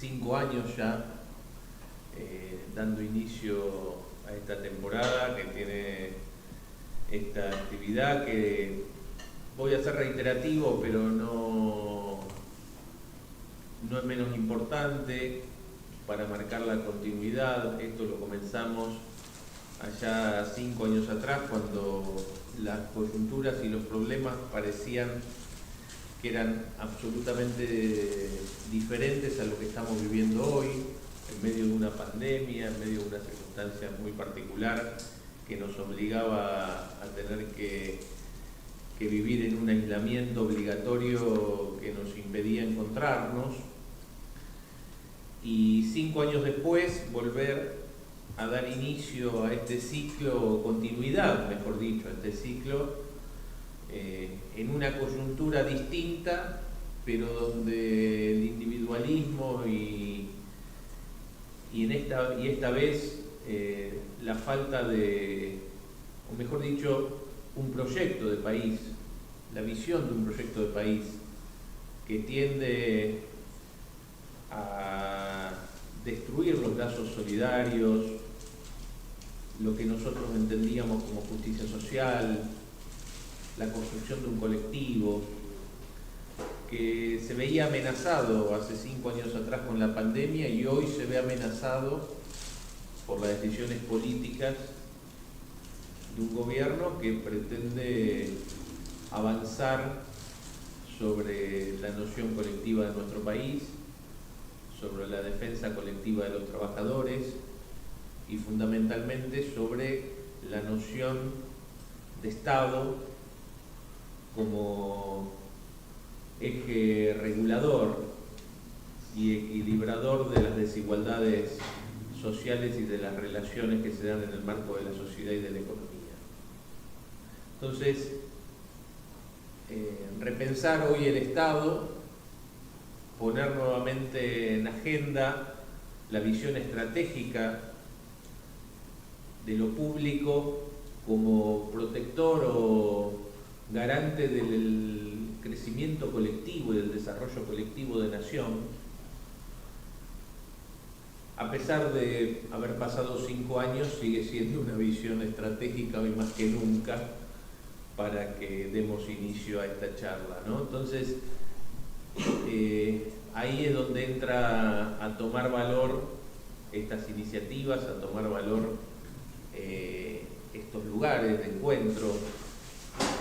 5 años ya dando inicio a esta temporada que tiene esta actividad que voy a ser reiterativo, pero no es menos importante para marcar la continuidad. Esto lo comenzamos allá 5 años atrás, cuando las coyunturas y los problemas parecían que eran absolutamente diferentes a lo que estamos viviendo hoy, en medio de una pandemia, en medio de una circunstancia muy particular que nos obligaba a tener que vivir en un aislamiento obligatorio que nos impedía encontrarnos. Y 5 años después volver a dar inicio a este ciclo, continuidad, mejor dicho, a este ciclo, en una coyuntura distinta, pero donde el individualismo y esta vez la falta de, o mejor dicho, un proyecto de país, la visión de un proyecto de país que tiende a destruir los lazos solidarios, lo que nosotros entendíamos como justicia social, la construcción de un colectivo, que se veía amenazado hace 5 años atrás con la pandemia y hoy se ve amenazado por las decisiones políticas de un gobierno que pretende avanzar sobre la noción colectiva de nuestro país, sobre la defensa colectiva de los trabajadores y fundamentalmente sobre la noción de Estado como eje regulador y equilibrador de las desigualdades sociales y de las relaciones que se dan en el marco de la sociedad y de la economía. Entonces, repensar hoy el Estado, poner nuevamente en agenda la visión estratégica de lo público como protector o garante del crecimiento colectivo y del desarrollo colectivo de nación. A pesar de haber pasado 5 años, sigue siendo una visión estratégica hoy más que nunca para que demos inicio a esta charla, ¿no? Entonces, ahí es donde entra a tomar valor estas iniciativas, a tomar valor estos lugares de encuentro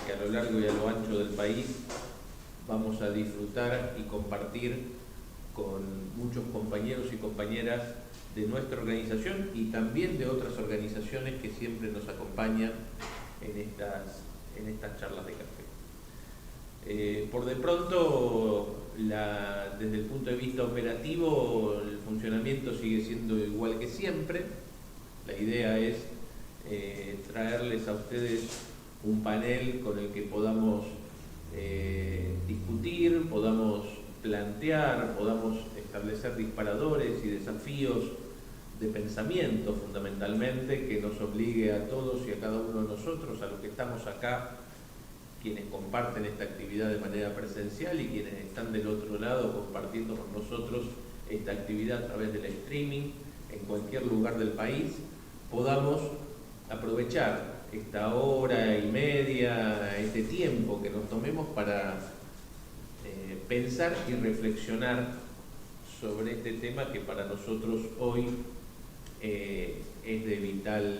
que a lo largo y a lo ancho del país vamos a disfrutar y compartir con muchos compañeros y compañeras de nuestra organización y también de otras organizaciones que siempre nos acompañan en estas charlas de café. Por de pronto, desde el punto de vista operativo, el funcionamiento sigue siendo igual que siempre. La idea es traerles a ustedes un panel con el que podamos discutir, podamos plantear, podamos establecer disparadores y desafíos de pensamiento fundamentalmente que nos obligue a todos y a cada uno de nosotros, a los que estamos acá, quienes comparten esta actividad de manera presencial y quienes están del otro lado compartiendo con nosotros esta actividad a través del streaming en cualquier lugar del país, podamos aprovechar esta hora y media, este tiempo que nos tomemos para pensar y reflexionar sobre este tema que para nosotros hoy es de vital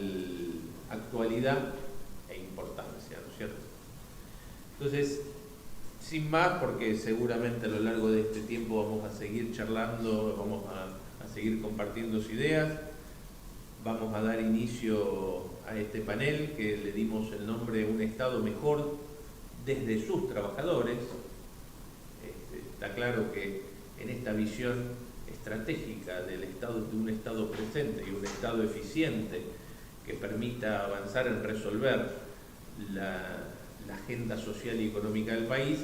actualidad e importancia, ¿no es cierto? Entonces, sin más, porque seguramente a lo largo de este tiempo vamos a seguir charlando, vamos a seguir compartiendo ideas, vamos a dar inicio a este panel que le dimos el nombre Un Estado Mejor desde sus trabajadores. Está claro que en esta visión estratégica del Estado, de un Estado presente y un Estado eficiente que permita avanzar en resolver la agenda social y económica del país,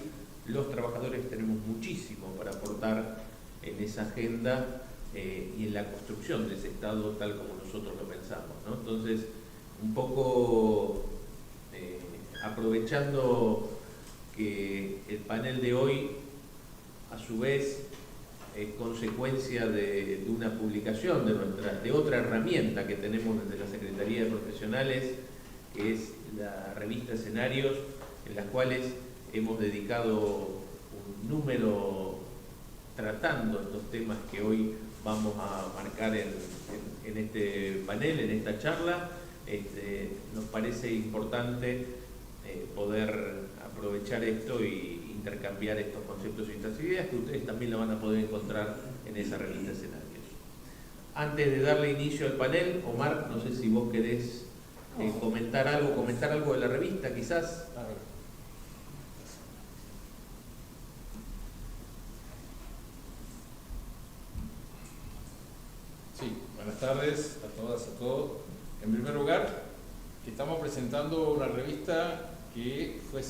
los trabajadores tenemos muchísimo para aportar en esa agenda y en la construcción de ese Estado tal como nosotros lo pensamos, ¿no? Entonces, un poco aprovechando que el panel de hoy, a su vez, consecuencia de una publicación de otra herramienta que tenemos desde la Secretaría de Profesionales, que es la revista Escenarios, en las cuales hemos dedicado un número tratando estos temas que hoy vamos a marcar en este panel, en esta charla. Nos parece importante poder aprovechar esto y intercambiar estos conceptos y estas ideas, que ustedes también lo van a poder encontrar en esa revista Escenarios. Antes de darle inicio al panel, Omar, no sé si vos querés comentar algo de la revista, quizás. A ver. Sí, buenas tardes a todas, a todos. En primer lugar, que estamos presentando una revista que fue,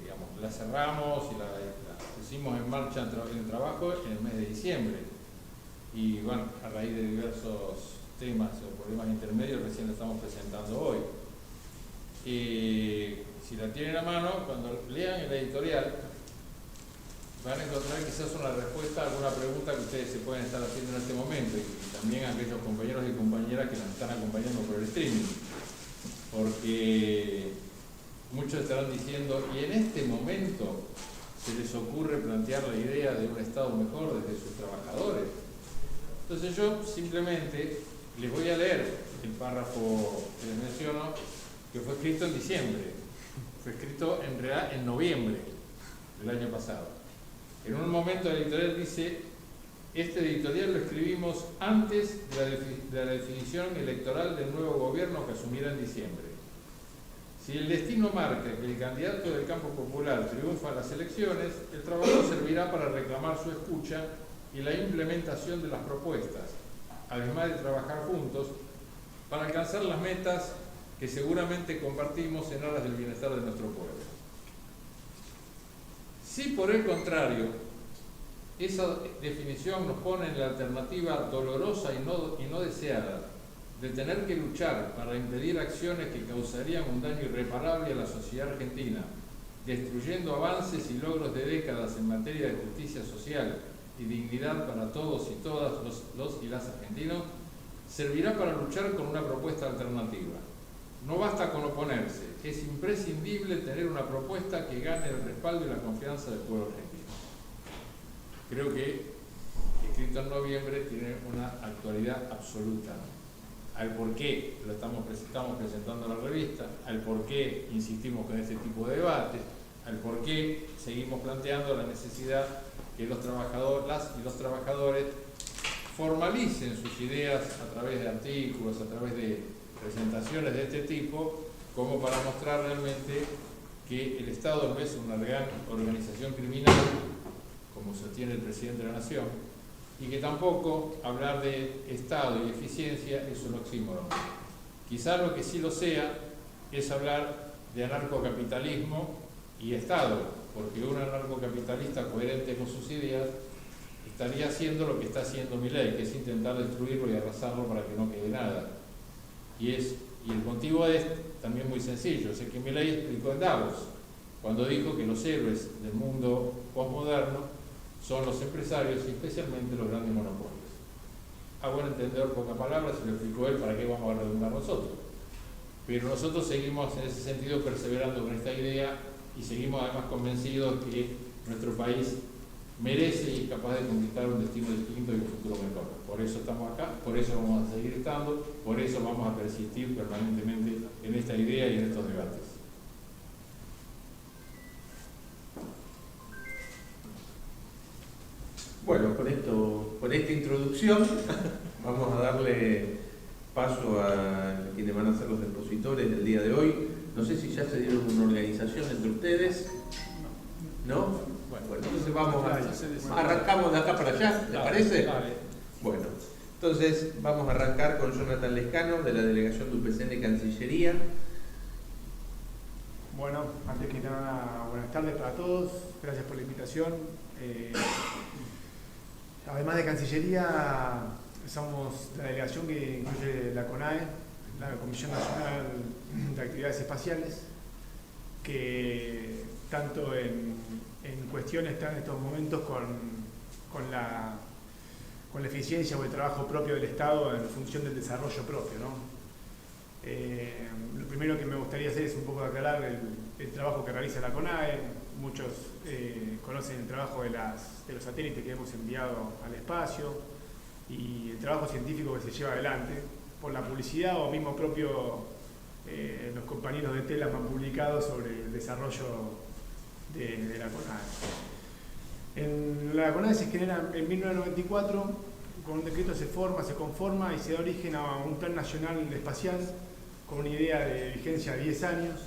digamos, la cerramos y la pusimos en marcha en trabajo en el mes de diciembre. Y bueno, a raíz de diversos temas o problemas intermedios recién la estamos presentando hoy. Si la tienen a mano, cuando lean el editorial, van a encontrar quizás una respuesta a alguna pregunta que ustedes se pueden estar haciendo en este momento, y también a aquellos compañeros y compañeras que nos están acompañando por el streaming, porque muchos estarán diciendo, ¿y en este momento se les ocurre plantear la idea de un Estado mejor desde sus trabajadores? Entonces yo simplemente les voy a leer el párrafo que les menciono, que fue escrito en diciembre, fue escrito en realidad en noviembre del año pasado. En un momento el editorial dice, este editorial lo escribimos antes de la definición electoral del nuevo gobierno que asumirá en diciembre. Si el destino marca que el candidato del campo popular triunfa en las elecciones, el trabajo servirá para reclamar su escucha y la implementación de las propuestas, además de trabajar juntos para alcanzar las metas que seguramente compartimos en aras del bienestar de nuestro pueblo. Si por el contrario, esa definición nos pone en la alternativa dolorosa y no deseada de tener que luchar para impedir acciones que causarían un daño irreparable a la sociedad argentina, destruyendo avances y logros de décadas en materia de justicia social y dignidad para todos y todas los y las argentinos, servirá para luchar con una propuesta alternativa. No basta con oponerse, es imprescindible tener una propuesta que gane el respaldo y la confianza del pueblo argentino. Creo que, escrito en noviembre, tiene una actualidad absoluta al por qué lo estamos presentando en la revista, al por qué insistimos con este tipo de debate, al por qué seguimos planteando la necesidad que los trabajadores, las y los trabajadores formalicen sus ideas a través de artículos, a través de presentaciones de este tipo, como para mostrar realmente que el Estado no es una gran organización criminal, como sostiene el presidente de la Nación, y que tampoco hablar de Estado y eficiencia es un oxímoron. Quizá lo que sí lo sea es hablar de anarcocapitalismo y Estado, porque un anarcocapitalista coherente con sus ideas estaría haciendo lo que está haciendo Milei, que es intentar destruirlo y arrasarlo para que no quede nada. Y el motivo es también muy sencillo, es el que Milei explicó en Davos, cuando dijo que los héroes del mundo postmoderno son los empresarios y especialmente los grandes monopolios. A buen entendedor, pocas palabras, se lo explicó él, ¿para qué vamos a redundar nosotros? Pero nosotros seguimos en ese sentido perseverando con esta idea y seguimos además convencidos que nuestro país merece y es capaz de conquistar un destino distinto y un futuro mejor. Por eso estamos acá, por eso vamos a seguir estando, por eso vamos a persistir permanentemente en esta idea y en estos debates. Bueno, con esta introducción vamos a darle paso a quienes van a ser los expositores del día de hoy. No sé si ya se dieron una organización entre ustedes. ¿No? Bueno, entonces arrancamos de acá para allá, ¿les parece? Bueno, entonces vamos a arrancar con Jonathan Lescano, de la Delegación de UPCN de Cancillería. Bueno, antes que nada, buenas tardes para todos, gracias por la invitación. Además de Cancillería, somos la delegación que incluye la CONAE, la Comisión Nacional de Actividades Espaciales, que tanto en cuestión está en estos momentos con con la eficiencia o el trabajo propio del Estado en función del desarrollo propio, ¿no? Lo primero que me gustaría hacer es un poco aclarar el trabajo que realiza la CONAE. Muchos conocen el trabajo de los satélites que hemos enviado al espacio y el trabajo científico que se lleva adelante. Por la publicidad o mismo propio los compañeros de TELAM han publicado sobre el desarrollo de la CONAE. En la CONAE se genera en 1994, con un decreto se conforma y se da origen a un plan nacional espacial con una idea de vigencia de 10 años,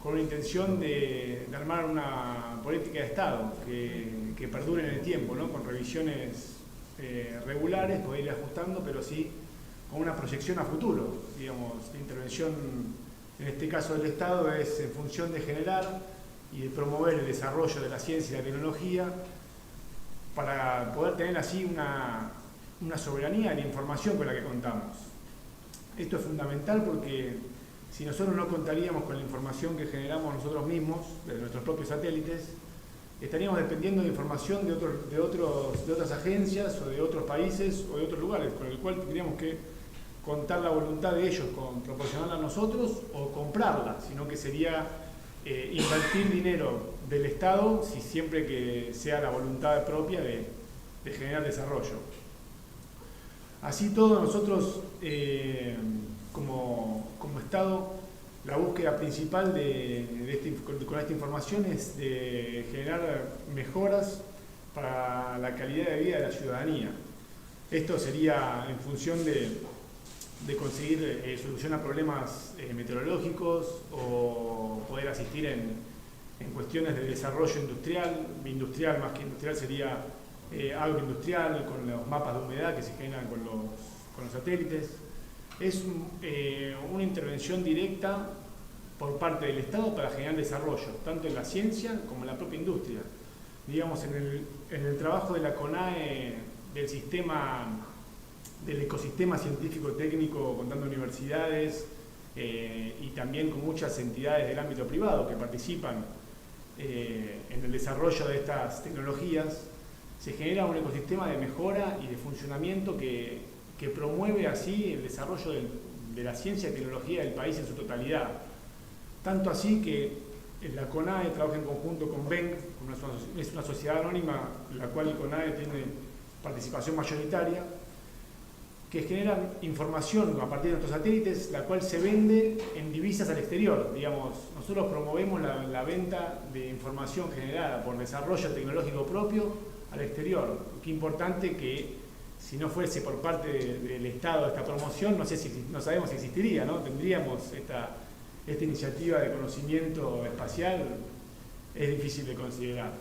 con una intención de armar una política de Estado que perdure en el tiempo, ¿no? Con revisiones regulares, poder ir ajustando, pero sí con una proyección a futuro. Digamos, la intervención, en este caso del Estado, es en función de generar y de promover el desarrollo de la ciencia y la tecnología para poder tener así una soberanía de la información con la que contamos. Esto es fundamental porque si nosotros no contaríamos con la información que generamos nosotros mismos, de nuestros propios satélites, estaríamos dependiendo de información de otras agencias o de otros países o de otros lugares, con el cual tendríamos que contar la voluntad de ellos con proporcionarla a nosotros o comprarla, sino que sería invertir dinero del Estado si siempre que sea la voluntad propia de generar desarrollo. Así todo, nosotros como Estado, la búsqueda principal con esta información es de generar mejoras para la calidad de vida de la ciudadanía. Esto sería en función de conseguir solución a problemas meteorológicos o poder asistir en cuestiones de desarrollo industrial más que industrial sería agroindustrial, con los mapas de humedad que se generan con los satélites. Es una intervención directa por parte del Estado para generar desarrollo, tanto en la ciencia como en la propia industria. Digamos, en el trabajo de la CONAE, del ecosistema científico-técnico, contando universidades y también con muchas entidades del ámbito privado que participan en el desarrollo de estas tecnologías, se genera un ecosistema de mejora y de funcionamiento que promueve así el desarrollo de la ciencia y tecnología del país en su totalidad. Tanto así que la CONAE trabaja en conjunto con BENC, es una sociedad anónima en la cual la CONAE tiene participación mayoritaria, que genera información a partir de nuestros satélites, la cual se vende en divisas al exterior. Digamos, nosotros promovemos la venta de información generada por desarrollo tecnológico propio al exterior. Qué importante que si no fuese por parte del Estado esta promoción, no sabemos si existiría, ¿no? Tendríamos esta iniciativa de conocimiento espacial, es difícil de considerar.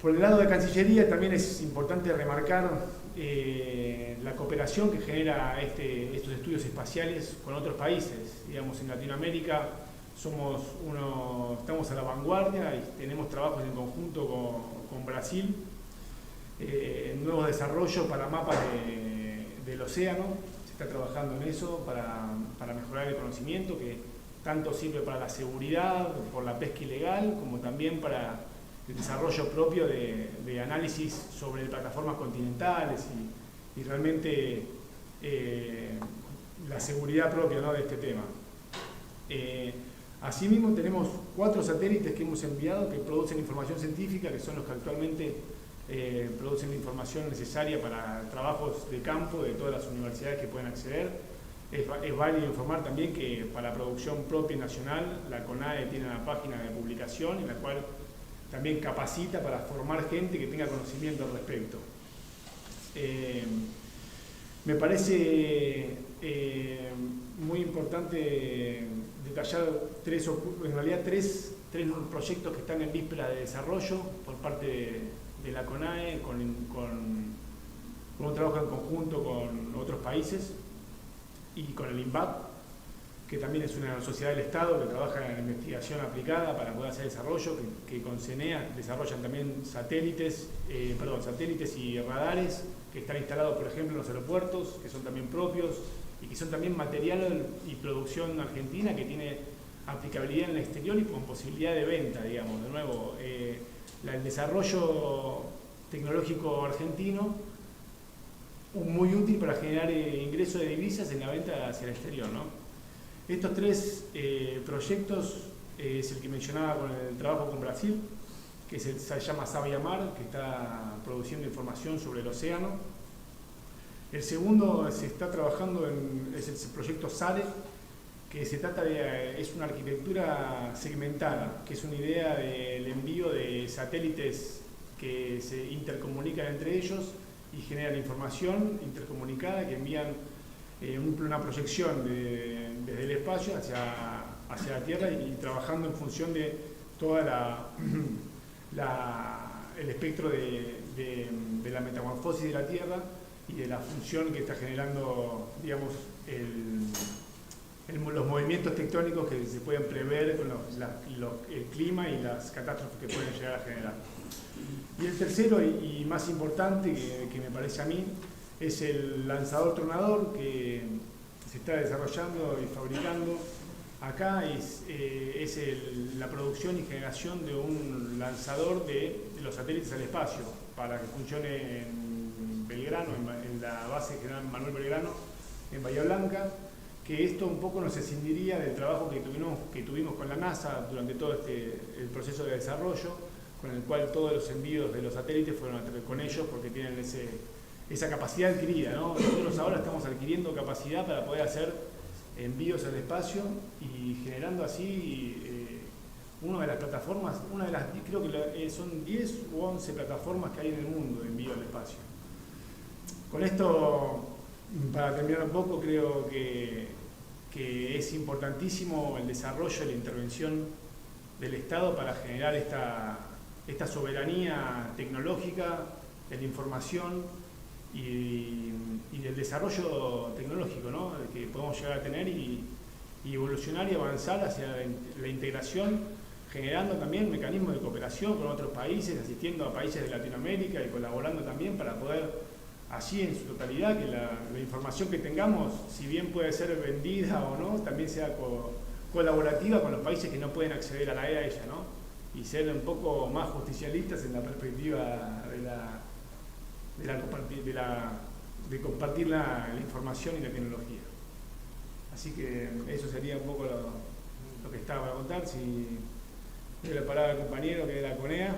Por el lado de Cancillería también es importante remarcar la cooperación que genera estos estudios espaciales con otros países. Digamos, en Latinoamérica estamos a la vanguardia y tenemos trabajos en conjunto con Brasil, nuevos desarrollos para mapas del océano. Se está trabajando en eso para mejorar el conocimiento, que tanto sirve para la seguridad, por la pesca ilegal, como también para el desarrollo propio de análisis sobre plataformas continentales y realmente la seguridad propia, ¿no?, de este tema. Asimismo, tenemos 4 satélites que hemos enviado que producen información científica, que son los que actualmente producen la información necesaria para trabajos de campo de todas las universidades que pueden acceder. Es válido informar también que para producción propia y nacional, la CONAE tiene una página de publicación en la cual también capacita para formar gente que tenga conocimiento al respecto. Me parece muy importante detallar tres proyectos que están en víspera de desarrollo por parte de la CONAE, con un trabajo en conjunto con otros países y con el INVAP, que también es una sociedad del Estado que trabaja en investigación aplicada para poder hacer desarrollo, que con CENEA desarrollan también satélites y radares que están instalados, por ejemplo, en los aeropuertos, que son también propios y que son también material y producción argentina que tiene aplicabilidad en el exterior y con posibilidad de venta, digamos. De nuevo, el desarrollo tecnológico argentino, muy útil para generar ingresos de divisas en la venta hacia el exterior, ¿no? Estos tres proyectos es el que mencionaba con el trabajo con Brasil, que se llama Sabia Mar, que está produciendo información sobre el océano. El segundo se está trabajando es el proyecto SARE, que se trata es una arquitectura segmentada, que es una idea del envío de satélites que se intercomunican entre ellos y generan información intercomunicada que envían una proyección desde el espacio hacia la Tierra y trabajando en función de toda el espectro de la metamorfosis de la Tierra y de la función que está generando, digamos, los movimientos tectónicos que se pueden prever con el clima y las catástrofes que pueden llegar a generar. Y el tercero y más importante que me parece a mí es el lanzador tronador que se está desarrollando y fabricando. Acá es la producción y generación de un lanzador de los satélites al espacio para que funcione en Belgrano, en la base general Manuel Belgrano, en Bahía Blanca, que esto un poco nos escindiría del trabajo que tuvimos con la NASA durante todo el proceso de desarrollo, con el cual todos los envíos de los satélites fueron con ellos porque tienen esa capacidad adquirida, ¿no? Nosotros ahora estamos adquiriendo capacidad para poder hacer envíos al espacio y generando así una de las plataformas, creo que son 10 u 11 plataformas que hay en el mundo de envío al espacio. Con esto, para terminar un poco, creo que es importantísimo el desarrollo y la intervención del Estado para generar esta soberanía tecnológica de la información y del desarrollo tecnológico, ¿no? Que podemos llegar a tener y evolucionar y avanzar hacia la integración, generando también mecanismos de cooperación con otros países, asistiendo a países de Latinoamérica y colaborando también para poder, así en su totalidad, que la información que tengamos, si bien puede ser vendida o no, también sea colaborativa con los países que no pueden acceder a ella, ¿no? Y ser un poco más justicialistas en la perspectiva de compartir la información y la tecnología. Así que eso sería un poco lo que estaba para contar. Si doy la palabra al compañero que es de la CONEA.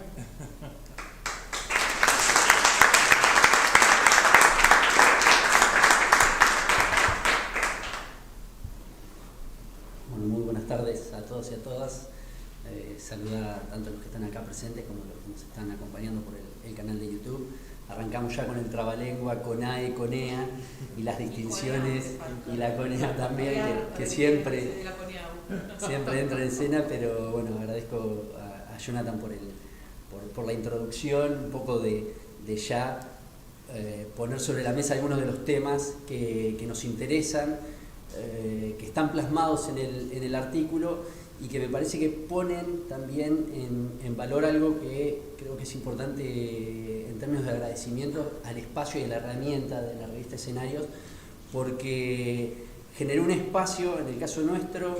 Bueno, muy buenas tardes a todos y a todas. Saludar tanto a los que están acá presentes como a los que nos están acompañando por el canal de YouTube. Arrancamos ya con el trabalengua, CONAE, CONEA y las distinciones y la CONEA también, que siempre entra en escena, pero bueno, agradezco a Jonathan por la introducción, un poco de ya poner sobre la mesa algunos de los temas que nos interesan, que están plasmados en el artículo y que me parece que ponen también en valor algo que creo que es importante en términos de agradecimiento al espacio y a la herramienta de la revista Escenarios, porque generó un espacio, en el caso nuestro,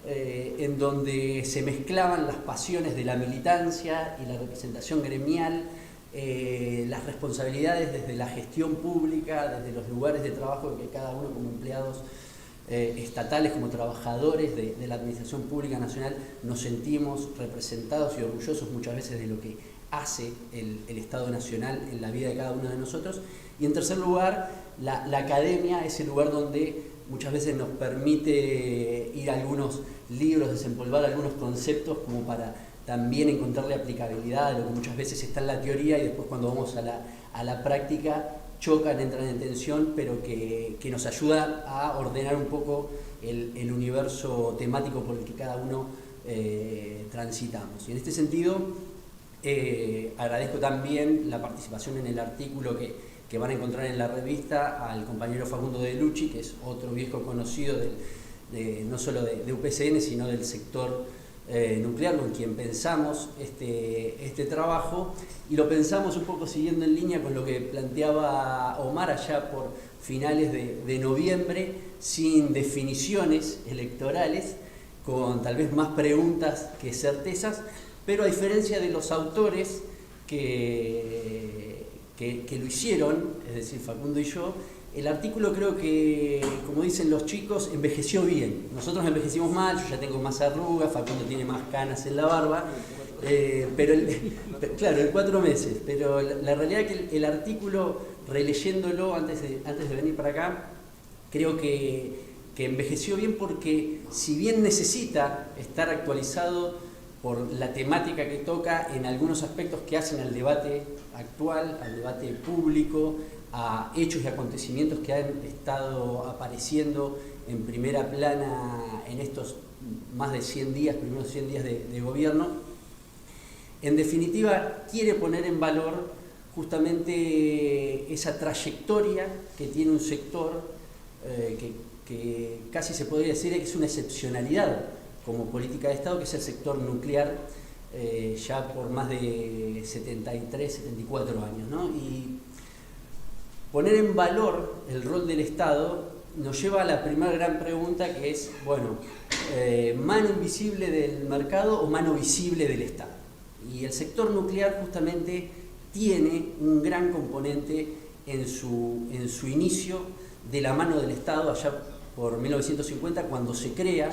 en donde se mezclaban las pasiones de la militancia y la representación gremial, las responsabilidades desde la gestión pública, desde los lugares de trabajo que cada uno como empleados estatales, como trabajadores de la Administración Pública Nacional, nos sentimos representados y orgullosos muchas veces de lo que hace el Estado Nacional en la vida de cada uno de nosotros. Y en tercer lugar, la academia es el lugar donde muchas veces nos permite ir a algunos libros, desempolvar algunos conceptos como para también encontrarle aplicabilidad a lo que muchas veces está en la teoría y después cuando vamos a la práctica chocan, entran en tensión, pero que nos ayuda a ordenar un poco el universo temático por el que cada uno transitamos. Y en este sentido, agradezco también la participación en el artículo que van a encontrar en la revista al compañero Facundo De Lucci, que es otro viejo conocido no solo de UPCN, sino del sector nuclear, con quien pensamos este trabajo, y lo pensamos un poco siguiendo en línea con lo que planteaba Omar allá por finales de noviembre, sin definiciones electorales, con tal vez más preguntas que certezas, pero a diferencia de los autores que que lo hicieron, es decir, Facundo y yo, el artículo creo que, como dicen los chicos, envejeció bien. Nosotros envejecimos mal, yo ya tengo más arrugas, Facundo tiene más canas en la barba, pero claro, en 4 meses. Pero la realidad es que el artículo, releyéndolo antes de venir para acá, creo que envejeció bien porque si bien necesita estar actualizado por la temática que toca en algunos aspectos que hacen al debate actual, al debate público, a hechos y acontecimientos que han estado apareciendo en primera plana en estos más de 100 días, primeros 100 días de gobierno. En definitiva, quiere poner en valor justamente esa trayectoria que tiene un sector que casi se podría decir que es una excepcionalidad como política de Estado, que es el sector nuclear, ya por más de 73, 74 años, ¿no? Y poner en valor el rol del Estado nos lleva a la primera gran pregunta, que es, bueno, ¿mano invisible del mercado o mano visible del Estado? Y el sector nuclear justamente tiene un gran componente en su inicio de la mano del Estado, allá por 1950, cuando se crea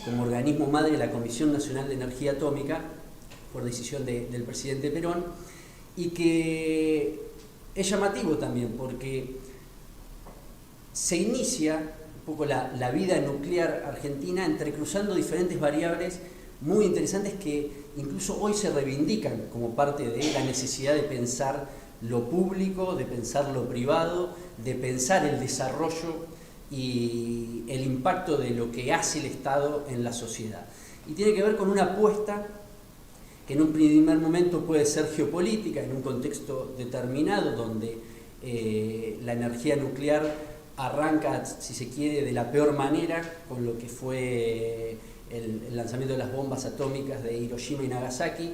como organismo madre la Comisión Nacional de Energía Atómica, por decisión del presidente Perón, y que es llamativo también porque se inicia un poco la vida nuclear argentina entrecruzando diferentes variables muy interesantes que incluso hoy se reivindican como parte de la necesidad de pensar lo público, de pensar lo privado, de pensar el desarrollo y el impacto de lo que hace el Estado en la sociedad. Y tiene que ver con una apuesta que en un primer momento puede ser geopolítica, en un contexto determinado donde la energía nuclear arranca, si se quiere, de la peor manera, con lo que fue el lanzamiento de las bombas atómicas de Hiroshima y Nagasaki,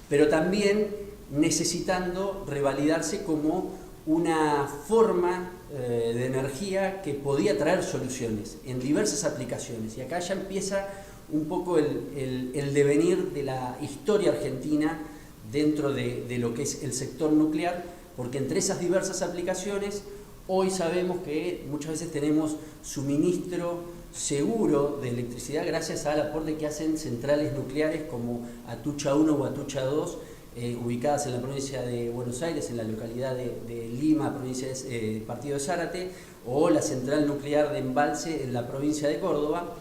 pero también necesitando revalidarse como una forma de energía que podía traer soluciones en diversas aplicaciones. Y acá ya empieza un poco el devenir de la historia argentina dentro de lo que es el sector nuclear, porque entre esas diversas aplicaciones hoy sabemos que muchas veces tenemos suministro seguro de electricidad gracias al aporte que hacen centrales nucleares como Atucha 1 o Atucha 2, ubicadas en la provincia de Buenos Aires, en la localidad de Lima, provincia partido de Zárate, o la central nuclear de Embalse en la provincia de Córdoba,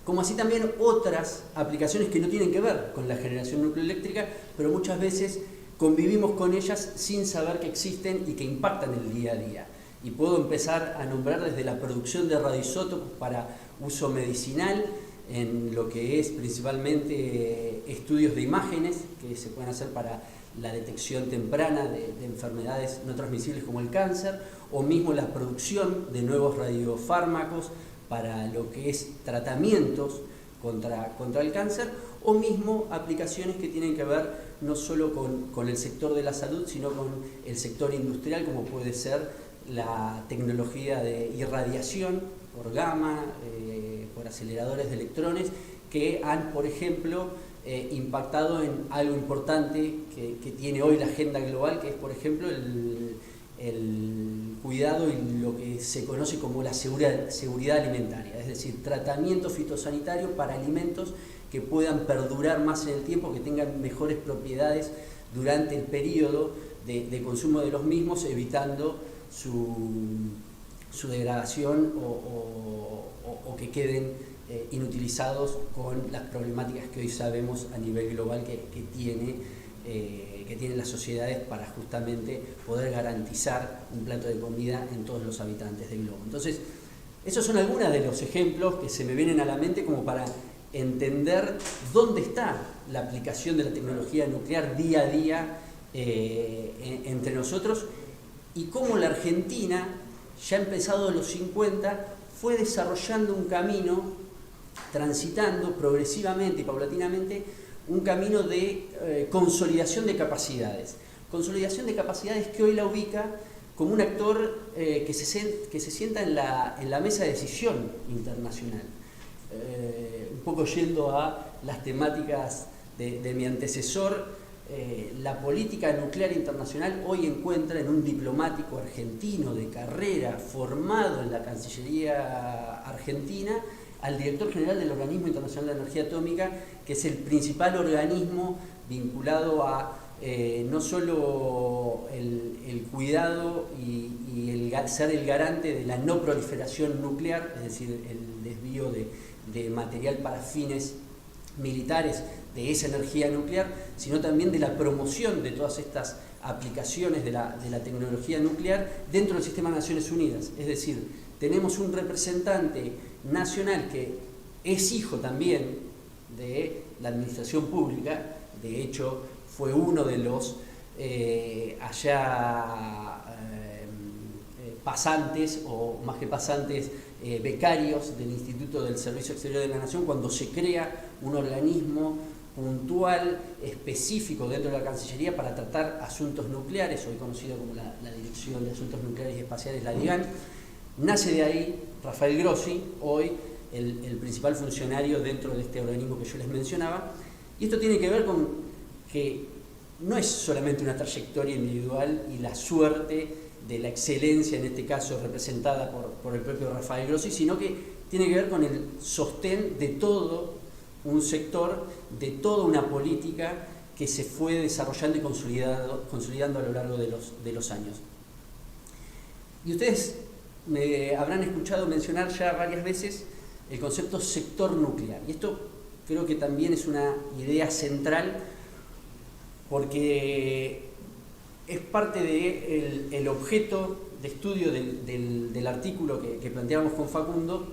como así también otras aplicaciones que no tienen que ver con la generación nucleoeléctrica, pero muchas veces convivimos con ellas sin saber que existen y que impactan el día a día. Y puedo empezar a nombrar desde la producción de radioisótopos para uso medicinal, en lo que es principalmente estudios de imágenes que se pueden hacer para la detección temprana de enfermedades no transmisibles como el cáncer, o mismo la producción de nuevos radiofármacos para lo que es tratamientos contra el cáncer, o mismo aplicaciones que tienen que ver no solo con el sector de la salud, sino con el sector industrial, como puede ser la tecnología de irradiación por gamma, por aceleradores de electrones, que han, por ejemplo, impactado en algo importante que tiene hoy la agenda global, que es, por ejemplo, el cuidado y lo que se conoce como la seguridad alimentaria, es decir, tratamiento fitosanitario para alimentos que puedan perdurar más en el tiempo, que tengan mejores propiedades durante el periodo de consumo de los mismos, evitando su degradación o que queden inutilizados con las problemáticas que hoy sabemos a nivel global que tienen las sociedades para justamente poder garantizar un plato de comida en todos los habitantes del globo. Entonces, esos son algunos de los ejemplos que se me vienen a la mente como para entender dónde está la aplicación de la tecnología nuclear día a día entre nosotros, y cómo la Argentina, ya empezado en los 50, fue desarrollando un camino, transitando progresivamente y paulatinamente, un camino de consolidación de capacidades. Consolidación de capacidades que hoy la ubica como un actor que se sienta en la mesa de decisión internacional. Un poco yendo a las temáticas de mi antecesor, la política nuclear internacional hoy encuentra en un diplomático argentino de carrera formado en la Cancillería argentina al director general del Organismo Internacional de Energía Atómica, que es el principal organismo vinculado a no solo el cuidado y ser el garante de la no proliferación nuclear, es decir, el desvío de material para fines militares de esa energía nuclear, sino también de la promoción de todas estas aplicaciones de la tecnología nuclear dentro del sistema de Naciones Unidas. Es decir, tenemos un representante nacional que es hijo también de la administración pública, de hecho fue uno de los pasantes, o más que pasantes, becarios del Instituto del Servicio Exterior de la Nación, cuando se crea un organismo puntual, específico dentro de la Cancillería para tratar asuntos nucleares, hoy conocido como la Dirección de Asuntos Nucleares y Espaciales, la DIGAN. Nace de ahí Rafael Grossi, hoy el principal funcionario dentro de este organismo que yo les mencionaba, y esto tiene que ver con que no es solamente una trayectoria individual y la suerte de la excelencia, en este caso representada por el propio Rafael Grossi, sino que tiene que ver con el sostén de todo un sector, de toda una política que se fue desarrollando y consolidando a lo largo de los años. Y ustedes me habrán escuchado mencionar ya varias veces el concepto sector nuclear, y esto creo que también es una idea central porque es parte del objeto de estudio del artículo que planteábamos con Facundo,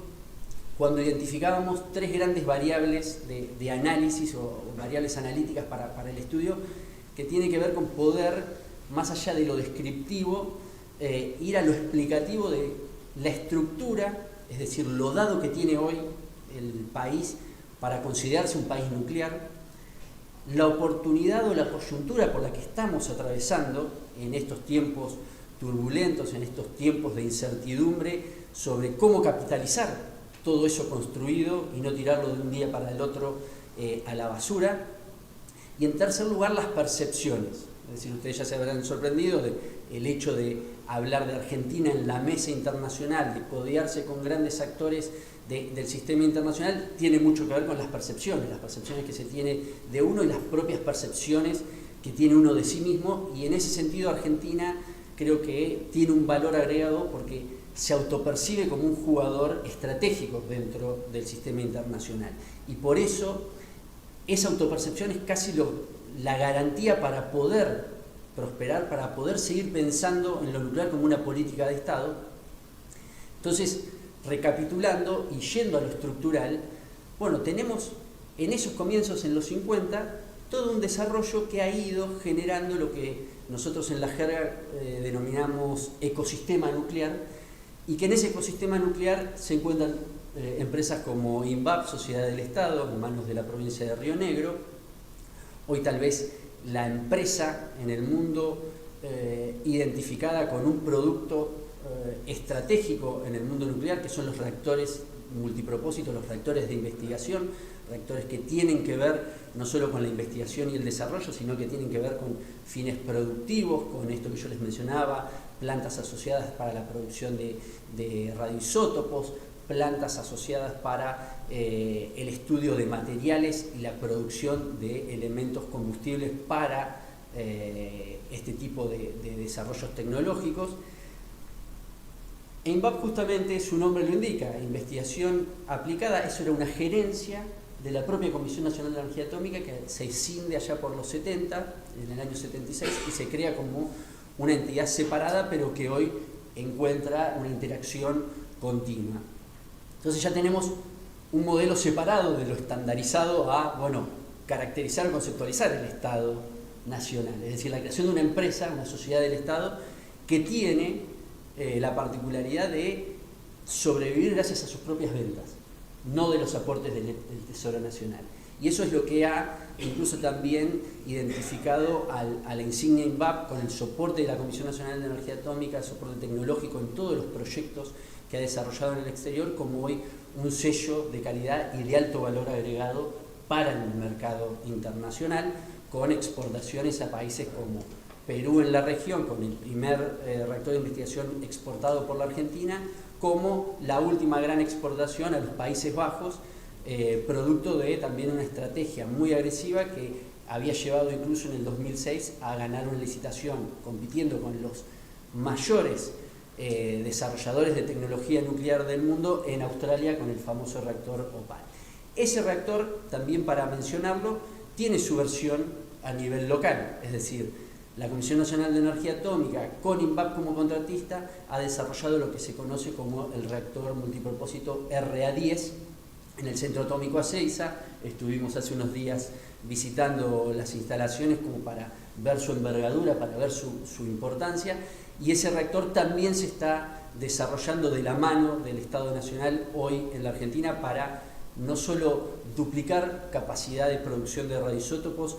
cuando identificábamos tres grandes variables de análisis o variables analíticas para el estudio, que tiene que ver con poder, más allá de lo descriptivo, ir a lo explicativo de la estructura, es decir, lo dado que tiene hoy el país para considerarse un país nuclear, la oportunidad o la coyuntura por la que estamos atravesando en estos tiempos turbulentos, en estos tiempos de incertidumbre, sobre cómo capitalizar todo eso construido y no tirarlo de un día para el otro a la basura. Y en tercer lugar, las percepciones. Es decir, ustedes ya se habrán sorprendido del hecho de hablar de Argentina en la mesa internacional, de codearse con grandes actores del sistema internacional, tiene mucho que ver con las percepciones que se tiene de uno y las propias percepciones que tiene uno de sí mismo, y en ese sentido Argentina creo que tiene un valor agregado porque se autopercibe como un jugador estratégico dentro del sistema internacional, y por eso esa autopercepción es casi la garantía para poder prosperar, para poder seguir pensando en lo nuclear como una política de Estado. Entonces, recapitulando y yendo a lo estructural, bueno, tenemos en esos comienzos, en los 50, todo un desarrollo que ha ido generando lo que nosotros en la jerga denominamos ecosistema nuclear, y que en ese ecosistema nuclear se encuentran empresas como INVAP, Sociedad del Estado, en manos de la provincia de Río Negro, hoy tal vez la empresa en el mundo identificada con un producto estratégico en el mundo nuclear, que son los reactores multipropósito, los reactores de investigación, reactores que tienen que ver no solo con la investigación y el desarrollo, sino que tienen que ver con fines productivos, con esto que yo les mencionaba, plantas asociadas para la producción de radioisótopos, plantas asociadas para el estudio de materiales y la producción de elementos combustibles para este tipo de desarrollos tecnológicos. INVAP, justamente su nombre lo indica, investigación aplicada. Eso era una gerencia de la propia Comisión Nacional de Energía Atómica que se escinde allá por los 70, en el año 76, y se crea como una entidad separada, pero que hoy encuentra una interacción continua. Entonces ya tenemos un modelo separado de lo estandarizado a, bueno, caracterizar o conceptualizar el Estado nacional, es decir, la creación de una empresa, una sociedad del Estado, que tiene la particularidad de sobrevivir gracias a sus propias ventas, no de los aportes del Tesoro Nacional. Y eso es lo que ha incluso también identificado a la insignia INVAP con el soporte de la Comisión Nacional de Energía Atómica, el soporte tecnológico en todos los proyectos que ha desarrollado en el exterior, como hoy un sello de calidad y de alto valor agregado para el mercado internacional, con exportaciones a países como Perú en la región, con el primer reactor de investigación exportado por la Argentina, como la última gran exportación a los Países Bajos, producto de también una estrategia muy agresiva que había llevado incluso en el 2006 a ganar una licitación compitiendo con los mayores desarrolladores de tecnología nuclear del mundo en Australia con el famoso reactor OPAL. Ese reactor, también para mencionarlo, tiene su versión a nivel local, es decir, la Comisión Nacional de Energía Atómica, con INVAP como contratista, ha desarrollado lo que se conoce como el reactor multipropósito RA10 en el Centro Atómico Ezeiza. Estuvimos hace unos días visitando las instalaciones como para ver su envergadura, para ver su importancia, y ese reactor también se está desarrollando de la mano del Estado Nacional hoy en la Argentina para no solo duplicar capacidad de producción de radioisótopos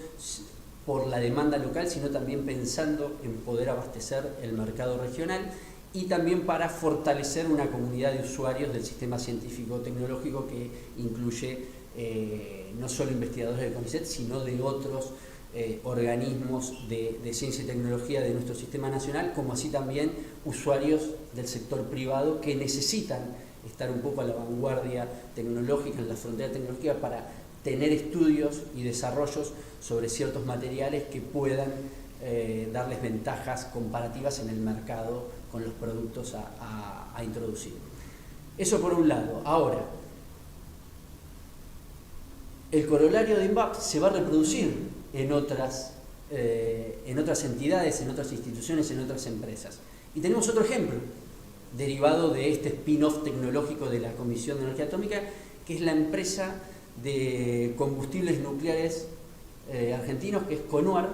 por la demanda local, sino también pensando en poder abastecer el mercado regional y también para fortalecer una comunidad de usuarios del sistema científico-tecnológico que incluye no solo investigadores del CONICET, sino de otros organismos de ciencia y tecnología de nuestro sistema nacional, como así también usuarios del sector privado que necesitan estar un poco a la vanguardia tecnológica, en la frontera tecnológica, para tener estudios y desarrollos sobre ciertos materiales que puedan darles ventajas comparativas en el mercado con los productos a introducir. Eso por un lado. Ahora, el corolario de INVAP se va a reproducir en otras entidades, en otras instituciones, en otras empresas. Y tenemos otro ejemplo, derivado de este spin-off tecnológico de la Comisión de Energía Atómica, que es la empresa de combustibles nucleares argentinos, que es CONUAR,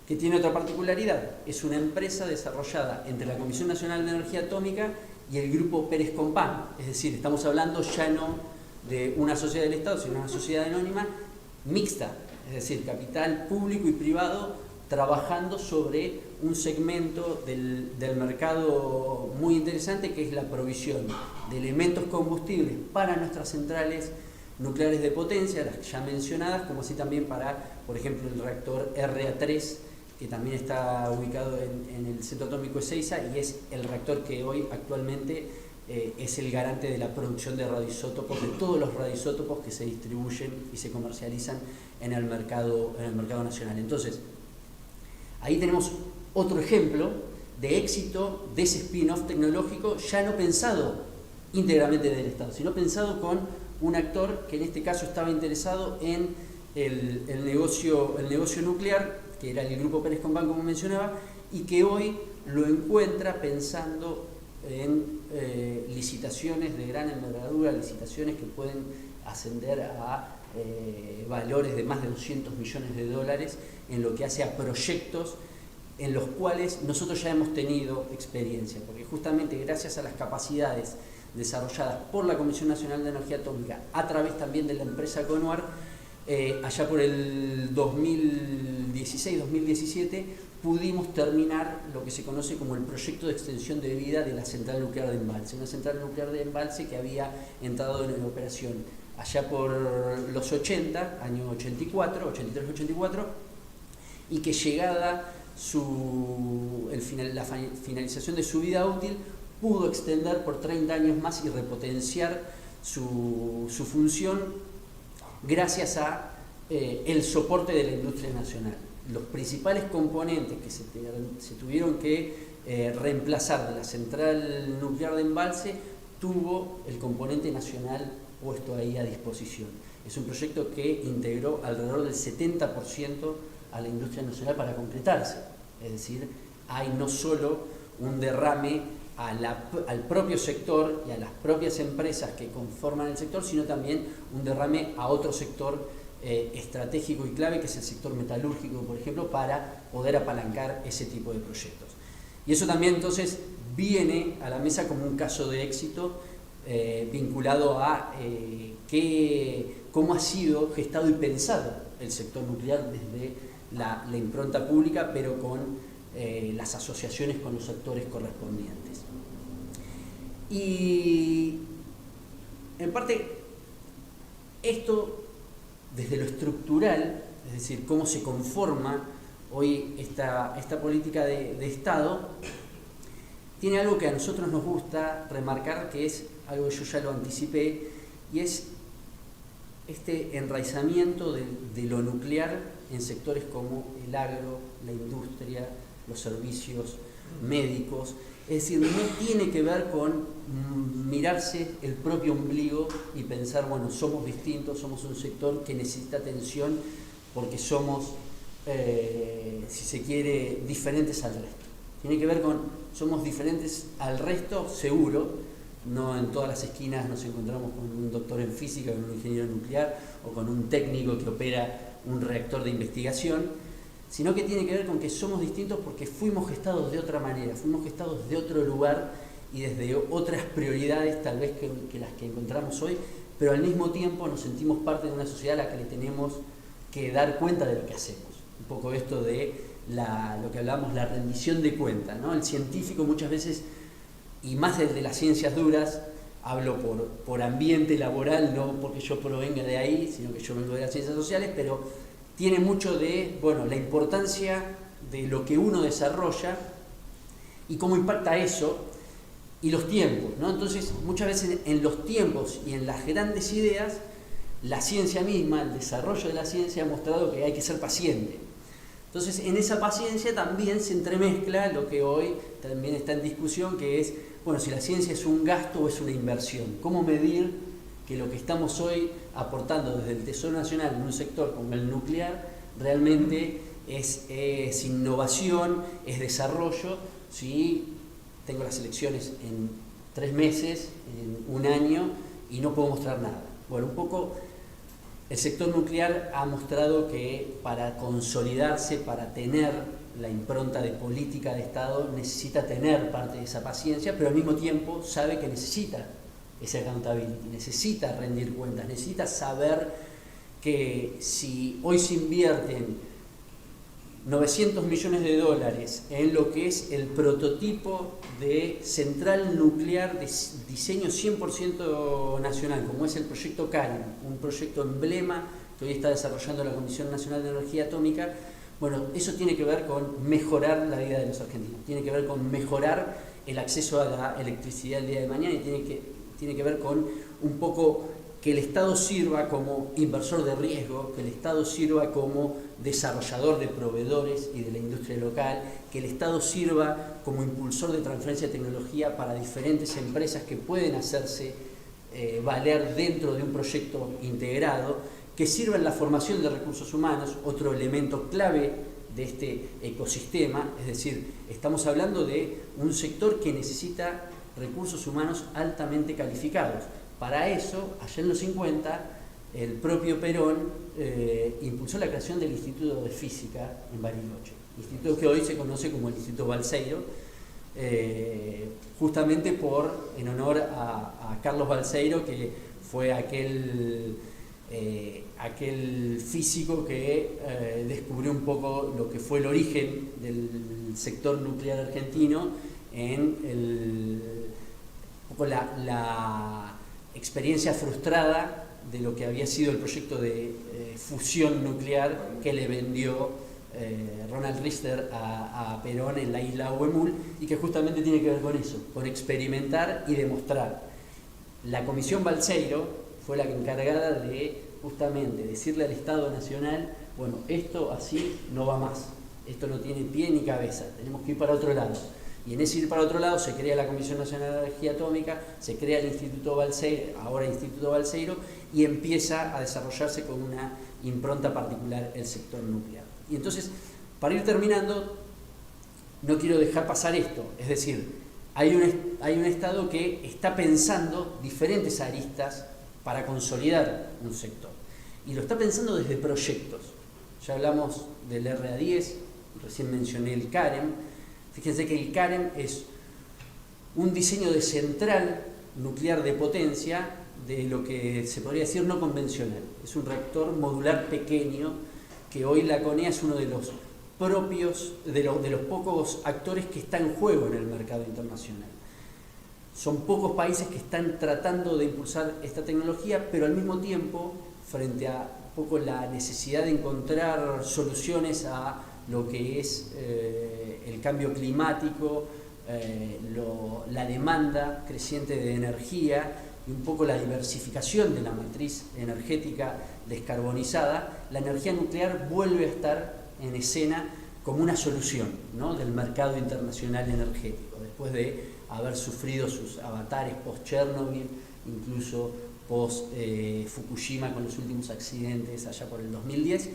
que tiene otra particularidad. Es una empresa desarrollada entre la Comisión Nacional de Energía Atómica y el grupo Pérez Compán. Es decir, estamos hablando ya no de una sociedad del Estado, sino una sociedad anónima mixta, es decir, capital público y privado trabajando sobre un segmento del mercado muy interesante, que es la provisión de elementos combustibles para nuestras centrales nucleares de potencia, las ya mencionadas, como así también para, por ejemplo, el reactor RA3, que también está ubicado en el Centro Atómico Ezeiza y es el reactor que hoy actualmente es el garante de la producción de radioisótopos, de todos los radioisótopos que se distribuyen y se comercializan en el mercado nacional. Entonces, ahí tenemos otro ejemplo de éxito de ese spin-off tecnológico, ya no pensado íntegramente del Estado, sino pensado con un actor que en este caso estaba interesado en el negocio nuclear, que era el grupo Pérez Compán, como mencionaba, y que hoy lo encuentra pensando en licitaciones de gran envergadura, licitaciones que pueden ascender a valores de más de 200 millones de dólares en lo que hace a proyectos en los cuales nosotros ya hemos tenido experiencia, porque justamente gracias a las capacidades desarrolladas por la Comisión Nacional de Energía Atómica, a través también de la empresa CONUAR, allá por el 2016-2017, pudimos terminar lo que se conoce como el proyecto de extensión de vida de la central nuclear de Embalse, una central nuclear de Embalse que había entrado en operación allá por los 80, año 84, 83-84, y que llegada la finalización de su vida útil, pudo extender por 30 años más y repotenciar su función gracias a el soporte de la industria nacional. Los principales componentes que se tuvieron que reemplazar de la central nuclear de Embalse tuvo el componente nacional puesto ahí a disposición. Es un proyecto que integró alrededor del 70% a la industria nacional para concretarse. Es decir, hay no solo un derrame al propio sector y a las propias empresas que conforman el sector, sino también un derrame a otro sector estratégico y clave, que es el sector metalúrgico, por ejemplo, para poder apalancar ese tipo de proyectos. Y eso también entonces viene a la mesa como un caso de éxito vinculado a cómo ha sido gestado y pensado el sector nuclear desde la impronta pública, pero con las asociaciones con los actores correspondientes. Y en parte esto, desde lo estructural, es decir, cómo se conforma hoy esta política de Estado, tiene algo que a nosotros nos gusta remarcar, que es algo que yo ya lo anticipé, y es este enraizamiento de lo nuclear en sectores como el agro, la industria, los servicios médicos. Es decir, no tiene que ver con mirarse el propio ombligo y pensar, bueno, somos distintos, somos un sector que necesita atención porque somos, si se quiere, diferentes al resto. Tiene que ver con, somos diferentes al resto, seguro. No en todas las esquinas nos encontramos con un doctor en física, con un ingeniero nuclear o con un técnico que opera un reactor de investigación, sino que tiene que ver con que somos distintos porque fuimos gestados de otra manera, fuimos gestados de otro lugar y desde otras prioridades tal vez que las que encontramos hoy, pero al mismo tiempo nos sentimos parte de una sociedad a la que le tenemos que dar cuenta de lo que hacemos. Un poco esto de lo que hablamos, la rendición de cuentas, ¿no? El científico muchas veces, y más desde las ciencias duras, hablo por ambiente laboral, no porque yo provenga de ahí, sino que yo vengo de las ciencias sociales, pero tiene mucho de, bueno, la importancia de lo que uno desarrolla y cómo impacta eso y los tiempos, ¿no? Entonces, muchas veces en los tiempos y en las grandes ideas, la ciencia misma, el desarrollo de la ciencia ha mostrado que hay que ser paciente. Entonces, en esa paciencia también se entremezcla lo que hoy también está en discusión, que es, bueno, si la ciencia es un gasto o es una inversión. ¿Cómo medir que lo que estamos hoy aportando desde el Tesoro Nacional en un sector como el nuclear realmente es innovación, es desarrollo? Si tengo las elecciones en 3 meses, en 1 año, y no puedo mostrar nada. Bueno, un poco el sector nuclear ha mostrado que para consolidarse, para tener la impronta de política de Estado, necesita tener parte de esa paciencia, pero al mismo tiempo sabe que necesita esa accountability, necesita rendir cuentas, necesita saber que si hoy se invierten 900 millones de dólares en lo que es el prototipo de central nuclear de diseño 100% nacional, como es el proyecto CAREN, un proyecto emblema que hoy está desarrollando la Comisión Nacional de Energía Atómica, bueno, eso tiene que ver con mejorar la vida de los argentinos, tiene que ver con mejorar el acceso a la electricidad el día de mañana y tiene que ver con un poco que el Estado sirva como inversor de riesgo, que el Estado sirva como desarrollador de proveedores y de la industria local, que el Estado sirva como impulsor de transferencia de tecnología para diferentes empresas que pueden hacerse valer dentro de un proyecto integrado, que sirva en la formación de recursos humanos, otro elemento clave de este ecosistema. Es decir, estamos hablando de un sector que necesita recursos humanos altamente calificados. Para eso, allá en los 50, el propio Perón impulsó la creación del Instituto de Física en Bariloche, instituto que hoy se conoce como el Instituto Balseiro, justamente en honor a Carlos Balseiro, que fue aquel físico que descubrió un poco lo que fue el origen del sector nuclear argentino en la experiencia frustrada de lo que había sido el proyecto de fusión nuclear que le vendió Ronald Richter a Perón en la isla Huemul, y que justamente tiene que ver con eso, con experimentar y demostrar. La Comisión Balseiro fue la encargada de justamente decirle al Estado Nacional, bueno, esto así no va más, esto no tiene pie ni cabeza, tenemos que ir para otro lado. Y en ese ir para otro lado se crea la Comisión Nacional de Energía Atómica, se crea el Instituto Balseiro, ahora Instituto Balseiro, y empieza a desarrollarse con una impronta particular el sector nuclear. Y entonces, para ir terminando, no quiero dejar pasar esto, es decir, hay un Estado que está pensando diferentes aristas para consolidar un sector, y lo está pensando desde proyectos. Ya hablamos del RA10, recién mencioné el CAREN. Fíjense que el CAREN es un diseño de central nuclear de potencia de lo que se podría decir no convencional. Es un reactor modular pequeño que hoy la CONEA es uno de los pocos actores que está en juego en el mercado internacional. Son pocos países que están tratando de impulsar esta tecnología, pero al mismo tiempo, frente a poco la necesidad de encontrar soluciones a lo que es el cambio climático, la demanda creciente de energía y un poco la diversificación de la matriz energética descarbonizada, la energía nuclear vuelve a estar en escena como una solución, ¿no?, del mercado internacional energético, después de haber sufrido sus avatares post-Chernobyl, incluso post-Fukushima con los últimos accidentes allá por el 2010.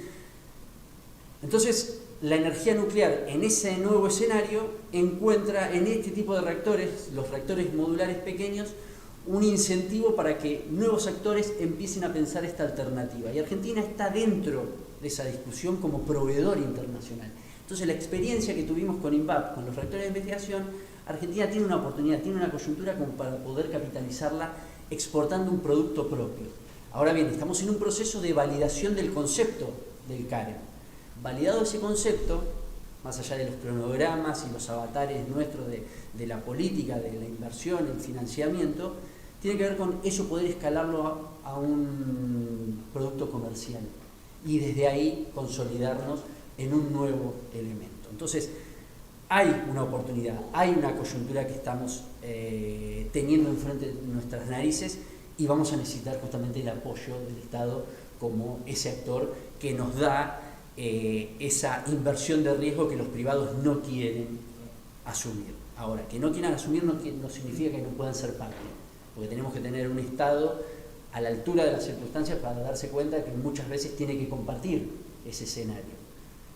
Entonces, la energía nuclear en ese nuevo escenario encuentra en este tipo de reactores, los reactores modulares pequeños, un incentivo para que nuevos actores empiecen a pensar esta alternativa. Y Argentina está dentro de esa discusión como proveedor internacional. Entonces, la experiencia que tuvimos con INVAP, con los reactores de investigación, Argentina tiene una oportunidad, tiene una coyuntura como para poder capitalizarla exportando un producto propio. Ahora bien, estamos en un proceso de validación del concepto del CAREM. Validado ese concepto, más allá de los cronogramas y los avatares nuestros de la política, de la inversión, el financiamiento, tiene que ver con eso, poder escalarlo a un producto comercial y desde ahí consolidarnos en un nuevo elemento. Entonces, hay una oportunidad, hay una coyuntura que estamos teniendo enfrente de nuestras narices y vamos a necesitar justamente el apoyo del Estado como ese actor que nos da esa inversión de riesgo que los privados no quieren asumir. Ahora, que no quieran asumir no significa que no puedan ser parte, porque tenemos que tener un Estado a la altura de las circunstancias para darse cuenta que muchas veces tiene que compartir ese escenario,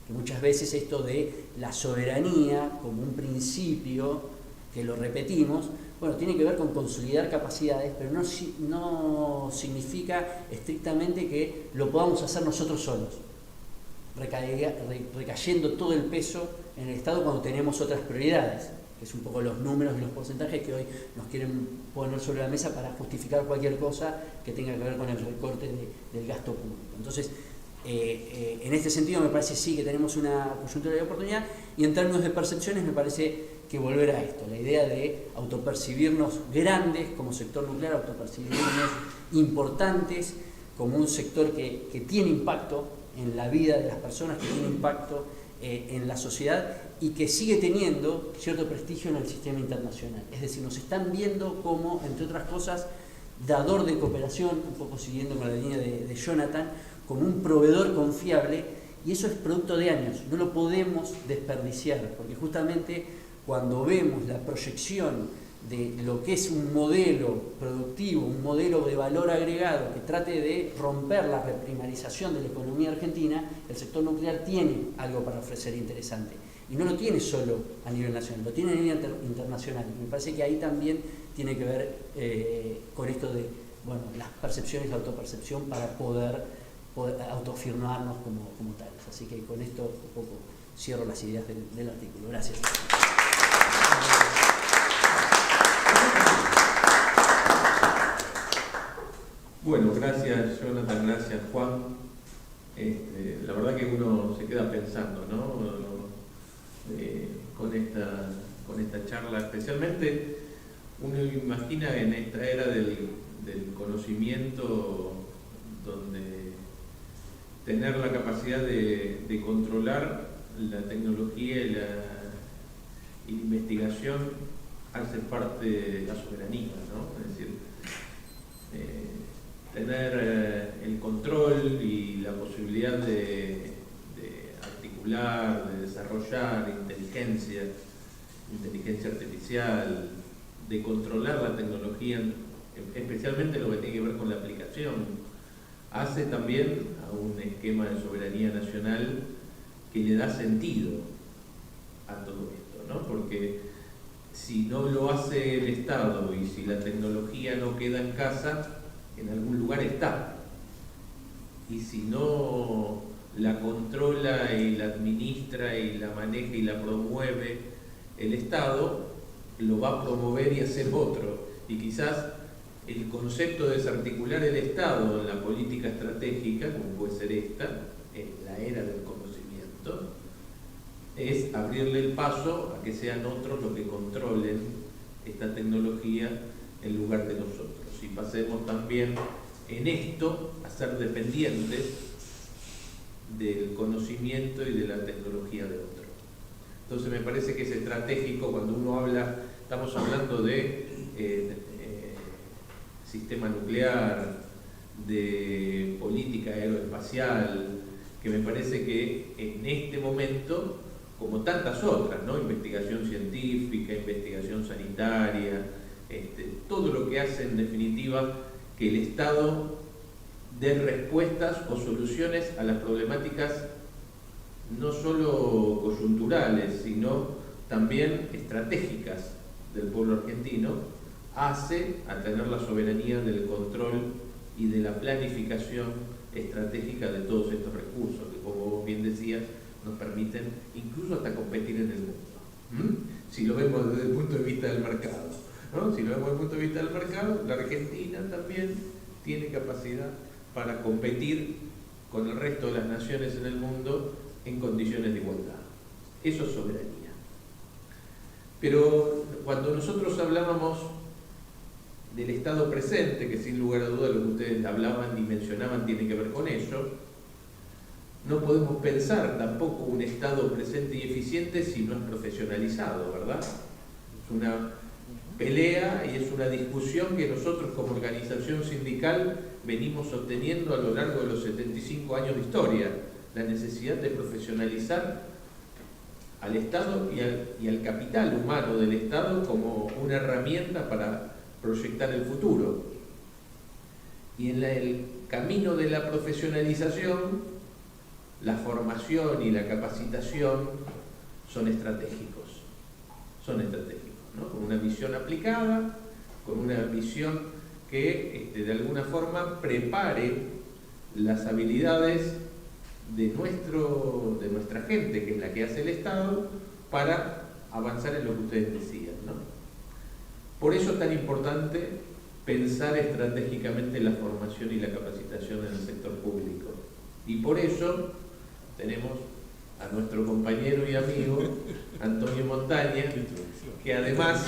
que muchas veces esto de la soberanía como un principio, que lo repetimos, bueno, tiene que ver con consolidar capacidades, pero no significa estrictamente que lo podamos hacer nosotros solos, recayendo todo el peso en el Estado cuando tenemos otras prioridades, que es un poco los números y los porcentajes que hoy nos quieren poner sobre la mesa para justificar cualquier cosa que tenga que ver con el recorte del gasto público. Entonces, en este sentido me parece sí que tenemos una coyuntura de oportunidad, y en términos de percepciones me parece que volver a esto, la idea de autopercibirnos grandes como sector nuclear, autopercibirnos importantes como un sector que tiene impacto en la vida de las personas, que tiene impacto en la sociedad y que sigue teniendo cierto prestigio en el sistema internacional. Es decir, nos están viendo como, entre otras cosas, dador de cooperación, un poco siguiendo con la línea de Jonathan, como un proveedor confiable, y eso es producto de años, no lo podemos desperdiciar, porque justamente cuando vemos la proyección de lo que es un modelo productivo, un modelo de valor agregado que trate de romper la reprimarización de la economía argentina, el sector nuclear tiene algo para ofrecer interesante. Y no lo tiene solo a nivel nacional, lo tiene a nivel internacional. Me parece que ahí también tiene que ver con esto de las percepciones, la autopercepción para poder autoafirmarnos como tales. Así que con esto un poco cierro las ideas del artículo. Gracias. Bueno, gracias Jonathan, gracias Juan. La verdad que uno se queda pensando, ¿no? Con esta charla, especialmente uno imagina en esta era del conocimiento, donde tener la capacidad de controlar la tecnología y la investigación hace parte de la soberanía, ¿no? Es decir, tener el control y la posibilidad de articular, de desarrollar inteligencia artificial, de controlar la tecnología, especialmente lo que tiene que ver con la aplicación, hace también a un esquema de soberanía nacional que le da sentido a todo esto, ¿no? Porque si no lo hace el Estado y si la tecnología no queda en casa, en algún lugar está. Y si no la controla y la administra y la maneja y la promueve el Estado, lo va a promover y hacer otro. Y quizás el concepto de desarticular el Estado en la política estratégica, como puede ser esta, en la era del conocimiento, es abrirle el paso a que sean otros los que controlen esta tecnología en lugar de nosotros. Y pasemos también en esto a ser dependientes del conocimiento y de la tecnología de otro. Entonces me parece que es estratégico cuando uno habla, estamos hablando de sistema nuclear, de política aeroespacial, que me parece que en este momento, como tantas otras, ¿no? Investigación científica, investigación sanitaria, todo lo que hace en definitiva que el Estado dé respuestas o soluciones a las problemáticas no solo coyunturales, sino también estratégicas del pueblo argentino, hace a tener la soberanía del control y de la planificación estratégica de todos estos recursos, que como vos bien decías, nos permiten incluso hasta competir en el mundo. Si lo vemos desde el punto de vista del mercado, ¿no? Si lo vemos desde el punto de vista del mercado, la Argentina también tiene capacidad para competir con el resto de las naciones en el mundo en condiciones de igualdad. Eso es soberanía. Pero cuando nosotros hablábamos del Estado presente, que sin lugar a dudas lo que ustedes hablaban y mencionaban tiene que ver con ello, no podemos pensar tampoco un Estado presente y eficiente si no es profesionalizado, ¿verdad? Es una pelea y es una discusión que nosotros como organización sindical venimos sosteniendo a lo largo de los 75 años de historia, la necesidad de profesionalizar al Estado y al capital humano del Estado como una herramienta para proyectar el futuro. Y en el camino de la profesionalización, la formación y la capacitación son estratégicos, ¿no? Con una visión aplicada, con una visión que de alguna forma prepare las habilidades de nuestra gente, que es la que hace el Estado, para avanzar en lo que ustedes decían, ¿no? Por eso es tan importante pensar estratégicamente la formación y la capacitación en el sector público. Y por eso tenemos a nuestro compañero y amigo Antonio Montaña, que además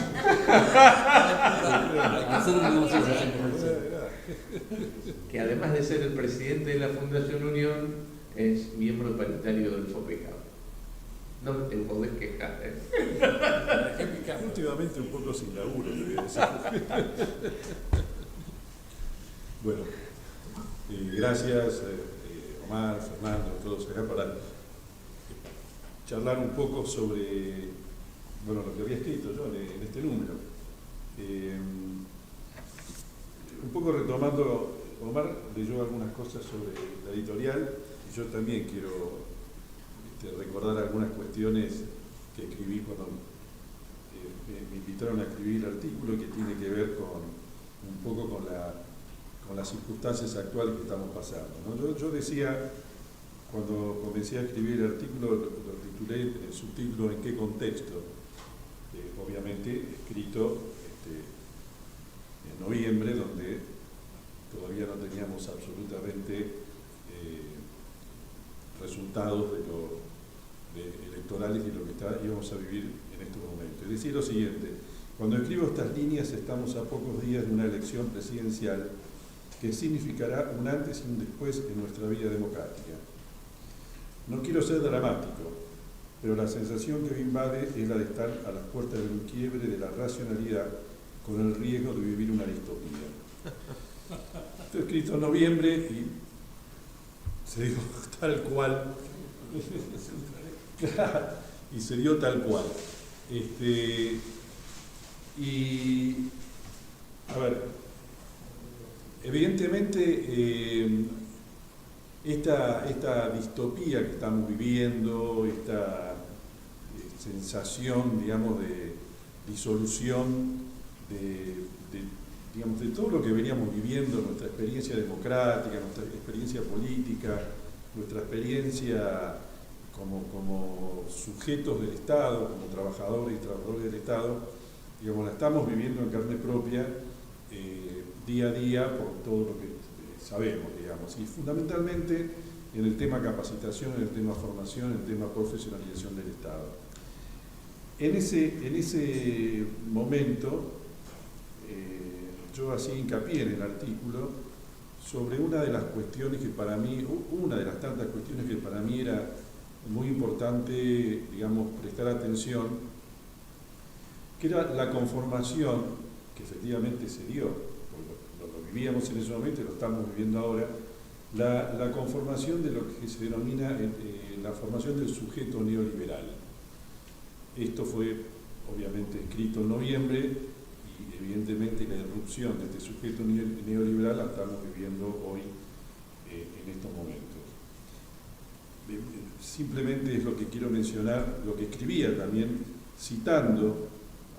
de ser el presidente de la Fundación Unión, es miembro paritario del FOPECAP. No te podés quejar, Últimamente un poco sin laburo, te voy a decir. Bueno, gracias Omar, Fernando, todos acá para charlar un poco sobre lo que había escrito yo en este número. Un poco retomando, Omar leyó algunas cosas sobre la editorial y yo también quiero recordar algunas cuestiones que escribí cuando me invitaron a escribir el artículo, que tiene que ver un poco con las circunstancias actuales que estamos pasando, ¿no? Yo decía, cuando comencé a escribir el artículo, lo titulé el subtítulo ¿En qué contexto? Obviamente escrito en noviembre, donde todavía no teníamos absolutamente resultados electorales y lo que íbamos a vivir en estos momentos. Es decir, lo siguiente: cuando escribo estas líneas estamos a pocos días de una elección presidencial que significará un antes y un después en nuestra vida democrática. No quiero ser dramático, pero la sensación que me invade es la de estar a las puertas de un quiebre de la racionalidad con el riesgo de vivir una distopía. Esto escrito en noviembre y se dio tal cual. Y se dio tal cual. Y a ver, evidentemente esta distopía que estamos viviendo, esta sensación, digamos, de disolución de todo lo que veníamos viviendo, nuestra experiencia democrática, nuestra experiencia política, nuestra experiencia como sujetos del Estado, como trabajadores y trabajadoras del Estado, digamos, la estamos viviendo en carne propia día a día por todo lo que sabemos, digamos, y fundamentalmente en el tema capacitación, en el tema formación, en el tema profesionalización del Estado. En ese momento, yo hacía hincapié en el artículo sobre una de las cuestiones que para mí, una de las tantas cuestiones que para mí era muy importante, digamos, prestar atención, que era la conformación, que efectivamente se dio, porque lo vivíamos en ese momento y lo estamos viviendo ahora, la conformación de lo que se denomina la formación del sujeto neoliberal. Esto fue obviamente escrito en noviembre y evidentemente la irrupción de este sujeto neoliberal la estamos viviendo hoy en estos momentos. Simplemente es lo que quiero mencionar, lo que escribía también, citando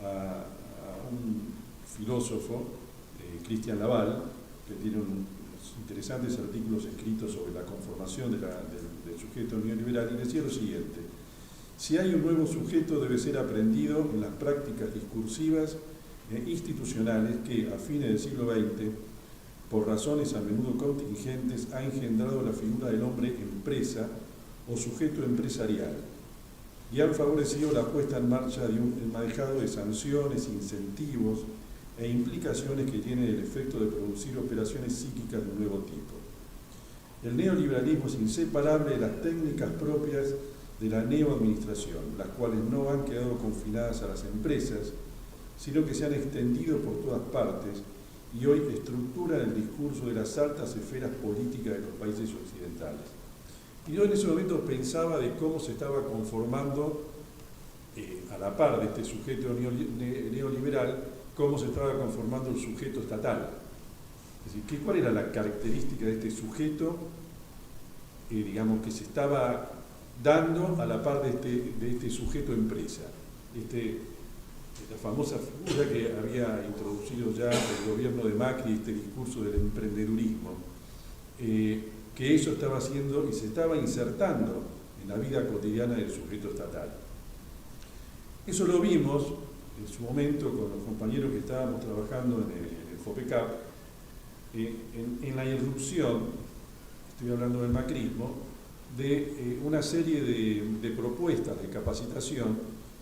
a un filósofo, Cristian Laval, que tiene unos interesantes artículos escritos sobre la conformación del sujeto neoliberal, y decía lo siguiente: si hay un nuevo sujeto debe ser aprendido en las prácticas discursivas e institucionales que, a fines del siglo XX, por razones a menudo contingentes, ha engendrado la figura del hombre empresa o sujeto empresarial, y han favorecido la puesta en marcha de un enmadejado de sanciones, incentivos e implicaciones que tienen el efecto de producir operaciones psíquicas de un nuevo tipo. El neoliberalismo es inseparable de las técnicas propias de la neoadministración, las cuales no han quedado confinadas a las empresas, sino que se han extendido por todas partes y hoy estructuran el discurso de las altas esferas políticas de los países occidentales. Y yo en ese momento pensaba de cómo se estaba conformando, a la par de este sujeto neoliberal, cómo se estaba conformando el sujeto estatal. Es decir, ¿cuál era la característica de este sujeto, digamos, que se estaba dando a la par de este sujeto empresa? La famosa figura que había introducido ya el gobierno de Macri, este discurso del emprendedurismo, que eso estaba haciendo y se estaba insertando en la vida cotidiana del sujeto estatal. Eso lo vimos en su momento con los compañeros que estábamos trabajando en el FOPECAP, en la irrupción, estoy hablando del macrismo, de una serie de propuestas de capacitación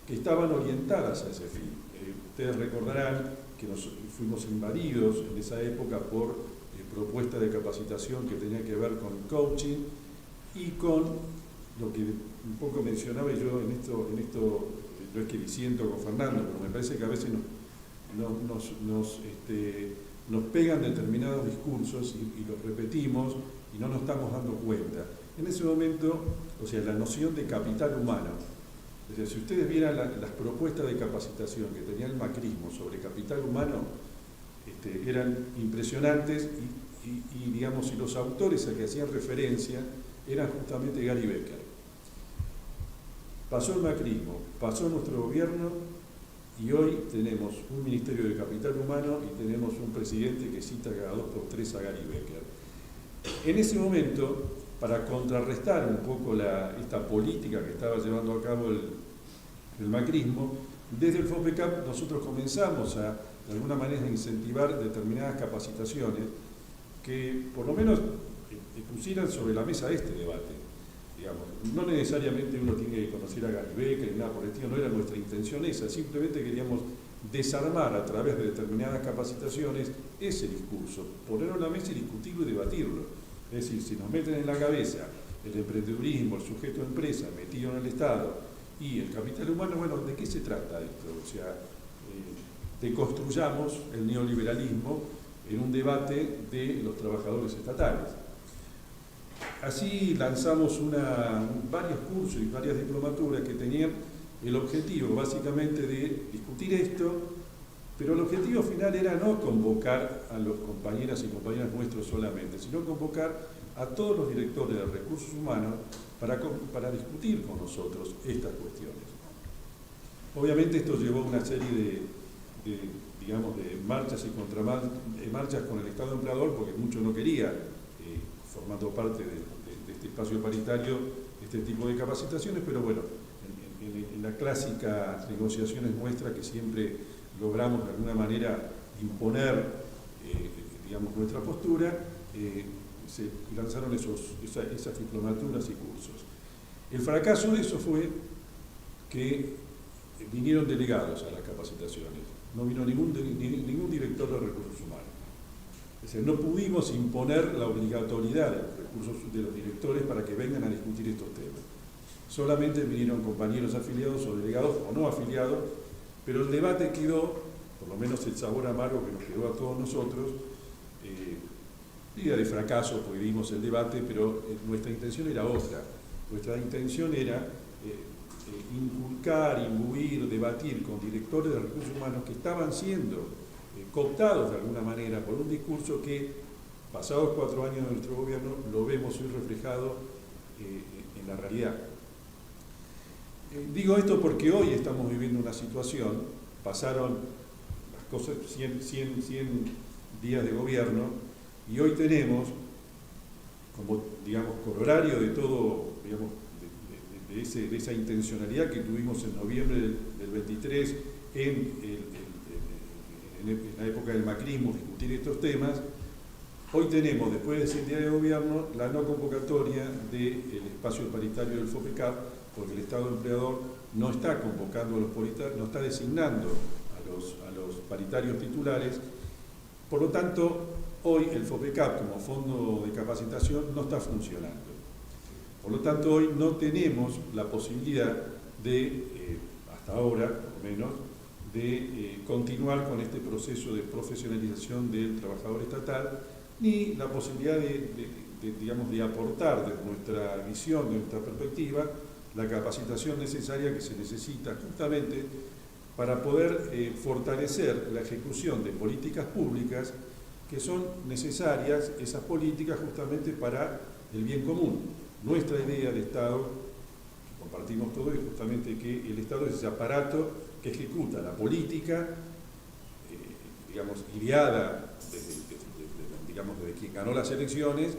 que estaban orientadas a ese fin. Ustedes recordarán que nos fuimos invadidos en esa época por propuestas de capacitación que tenían que ver con coaching y con lo que un poco mencionaba yo en esto no es que diciendo con Fernando, pero me parece que a veces nos pegan determinados discursos y los repetimos y no nos estamos dando cuenta. En ese momento, o sea, la noción de capital humano, es decir, si ustedes vieran las propuestas de capacitación que tenía el macrismo sobre capital humano, eran impresionantes y digamos, y los autores a que hacían referencia eran justamente Gary Becker. Pasó el macrismo, pasó nuestro gobierno y hoy tenemos un Ministerio de Capital Humano y tenemos un presidente que cita cada 2 por 3 a Gary Becker. En ese momento, para contrarrestar un poco esta política que estaba llevando a cabo el macrismo, desde el FOPECAP nosotros comenzamos a, de alguna manera, incentivar determinadas capacitaciones que por lo menos pusieran sobre la mesa este debate. Digamos, no necesariamente uno tiene que conocer a Gary Becker ni nada por el estilo, no era nuestra intención esa, simplemente queríamos desarmar a través de determinadas capacitaciones ese discurso, ponerlo en la mesa y discutirlo y debatirlo. Es decir, si nos meten en la cabeza el emprendedurismo, el sujeto empresa metido en el Estado y el capital humano, bueno, ¿de qué se trata esto? O sea, deconstruyamos el neoliberalismo en un debate de los trabajadores estatales. Así lanzamos varios cursos y varias diplomaturas que tenían el objetivo básicamente de discutir esto, pero el objetivo final era no convocar a los compañeras y compañeras nuestros solamente, sino convocar a todos los directores de recursos humanos para discutir con nosotros estas cuestiones. Obviamente esto llevó a una serie de marchas y contramarchas con el Estado empleador, porque mucho no quería, formando parte de este espacio paritario, este tipo de capacitaciones, pero bueno, en las clásicas negociaciones nuestras que siempre logramos de alguna manera imponer nuestra postura, se lanzaron esas diplomaturas y cursos. El fracaso de eso fue que vinieron delegados a las capacitaciones, no vino ningún director de recursos humanos. Es decir, no pudimos imponer la obligatoriedad de los recursos de los directores para que vengan a discutir estos temas. Solamente vinieron compañeros afiliados o delegados o no afiliados, pero el debate quedó, por lo menos el sabor amargo que nos quedó a todos nosotros, diga de fracaso porque dimos el debate, pero nuestra intención era otra. Nuestra intención era inculcar, imbuir, debatir con directores de recursos humanos que estaban siendo cooptados de alguna manera por un discurso que, pasados 4 años de nuestro gobierno, lo vemos hoy reflejado en la realidad. Digo esto porque hoy estamos viviendo una situación, pasaron las cosas 100 días de gobierno, y hoy tenemos, como digamos, corolario de todo, digamos, de esa intencionalidad que tuvimos en noviembre del 23 en la época del macrismo, discutir estos temas. Hoy tenemos, después de 100 días de gobierno, la no convocatoria del espacio paritario del FOPECAP, porque el Estado empleador no está convocando a los paritarios, no está designando a los paritarios titulares. Por lo tanto, hoy el FOPECAP como fondo de capacitación no está funcionando. Por lo tanto, hoy no tenemos la posibilidad de, hasta ahora, por lo menos, de continuar con este proceso de profesionalización del trabajador estatal, ni la posibilidad digamos, de aportar desde nuestra visión, de nuestra perspectiva, la capacitación necesaria que se necesita justamente para poder fortalecer la ejecución de políticas públicas que son necesarias, esas políticas justamente para el bien común. Nuestra idea de Estado, que compartimos todos, es justamente que el Estado es ese aparato que ejecuta la política, digamos, ideada desde quien ganó las elecciones.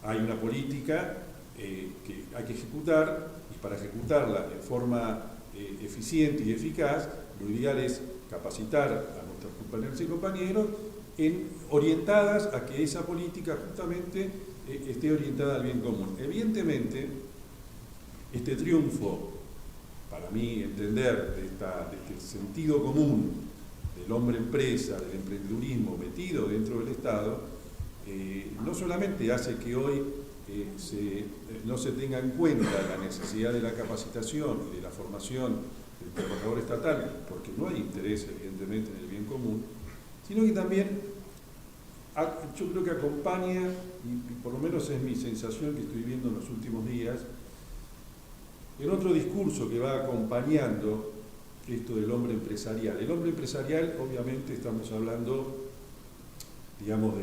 Hay una política que hay que ejecutar, y para ejecutarla de forma eficiente y eficaz, lo ideal es capacitar a nuestros compañeros y compañeros orientadas a que esa política justamente esté orientada al bien común. Evidentemente, este triunfo, para mí entender, de este sentido común del hombre empresa, del emprendedurismo metido dentro del Estado, no solamente hace que hoy no se tenga en cuenta la necesidad de la capacitación y de la formación del trabajador estatal, porque no hay interés evidentemente en el bien común, sino que también yo creo que acompaña, y por lo menos es mi sensación que estoy viendo en los últimos días, en otro discurso que va acompañando esto del hombre empresarial. El hombre empresarial, obviamente, estamos hablando, digamos,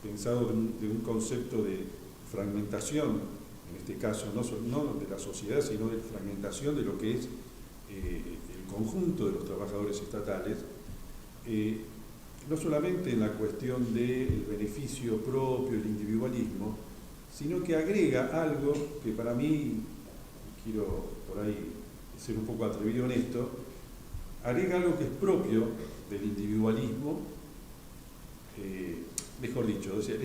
pensado de un concepto de fragmentación, en este caso no de la sociedad, sino de fragmentación de lo que es el conjunto de los trabajadores estatales, no solamente en la cuestión del beneficio propio, el individualismo, sino que agrega algo que para mí, quiero por ahí ser un poco atrevido en esto, agrega algo que es propio del individualismo, mejor dicho, o sea,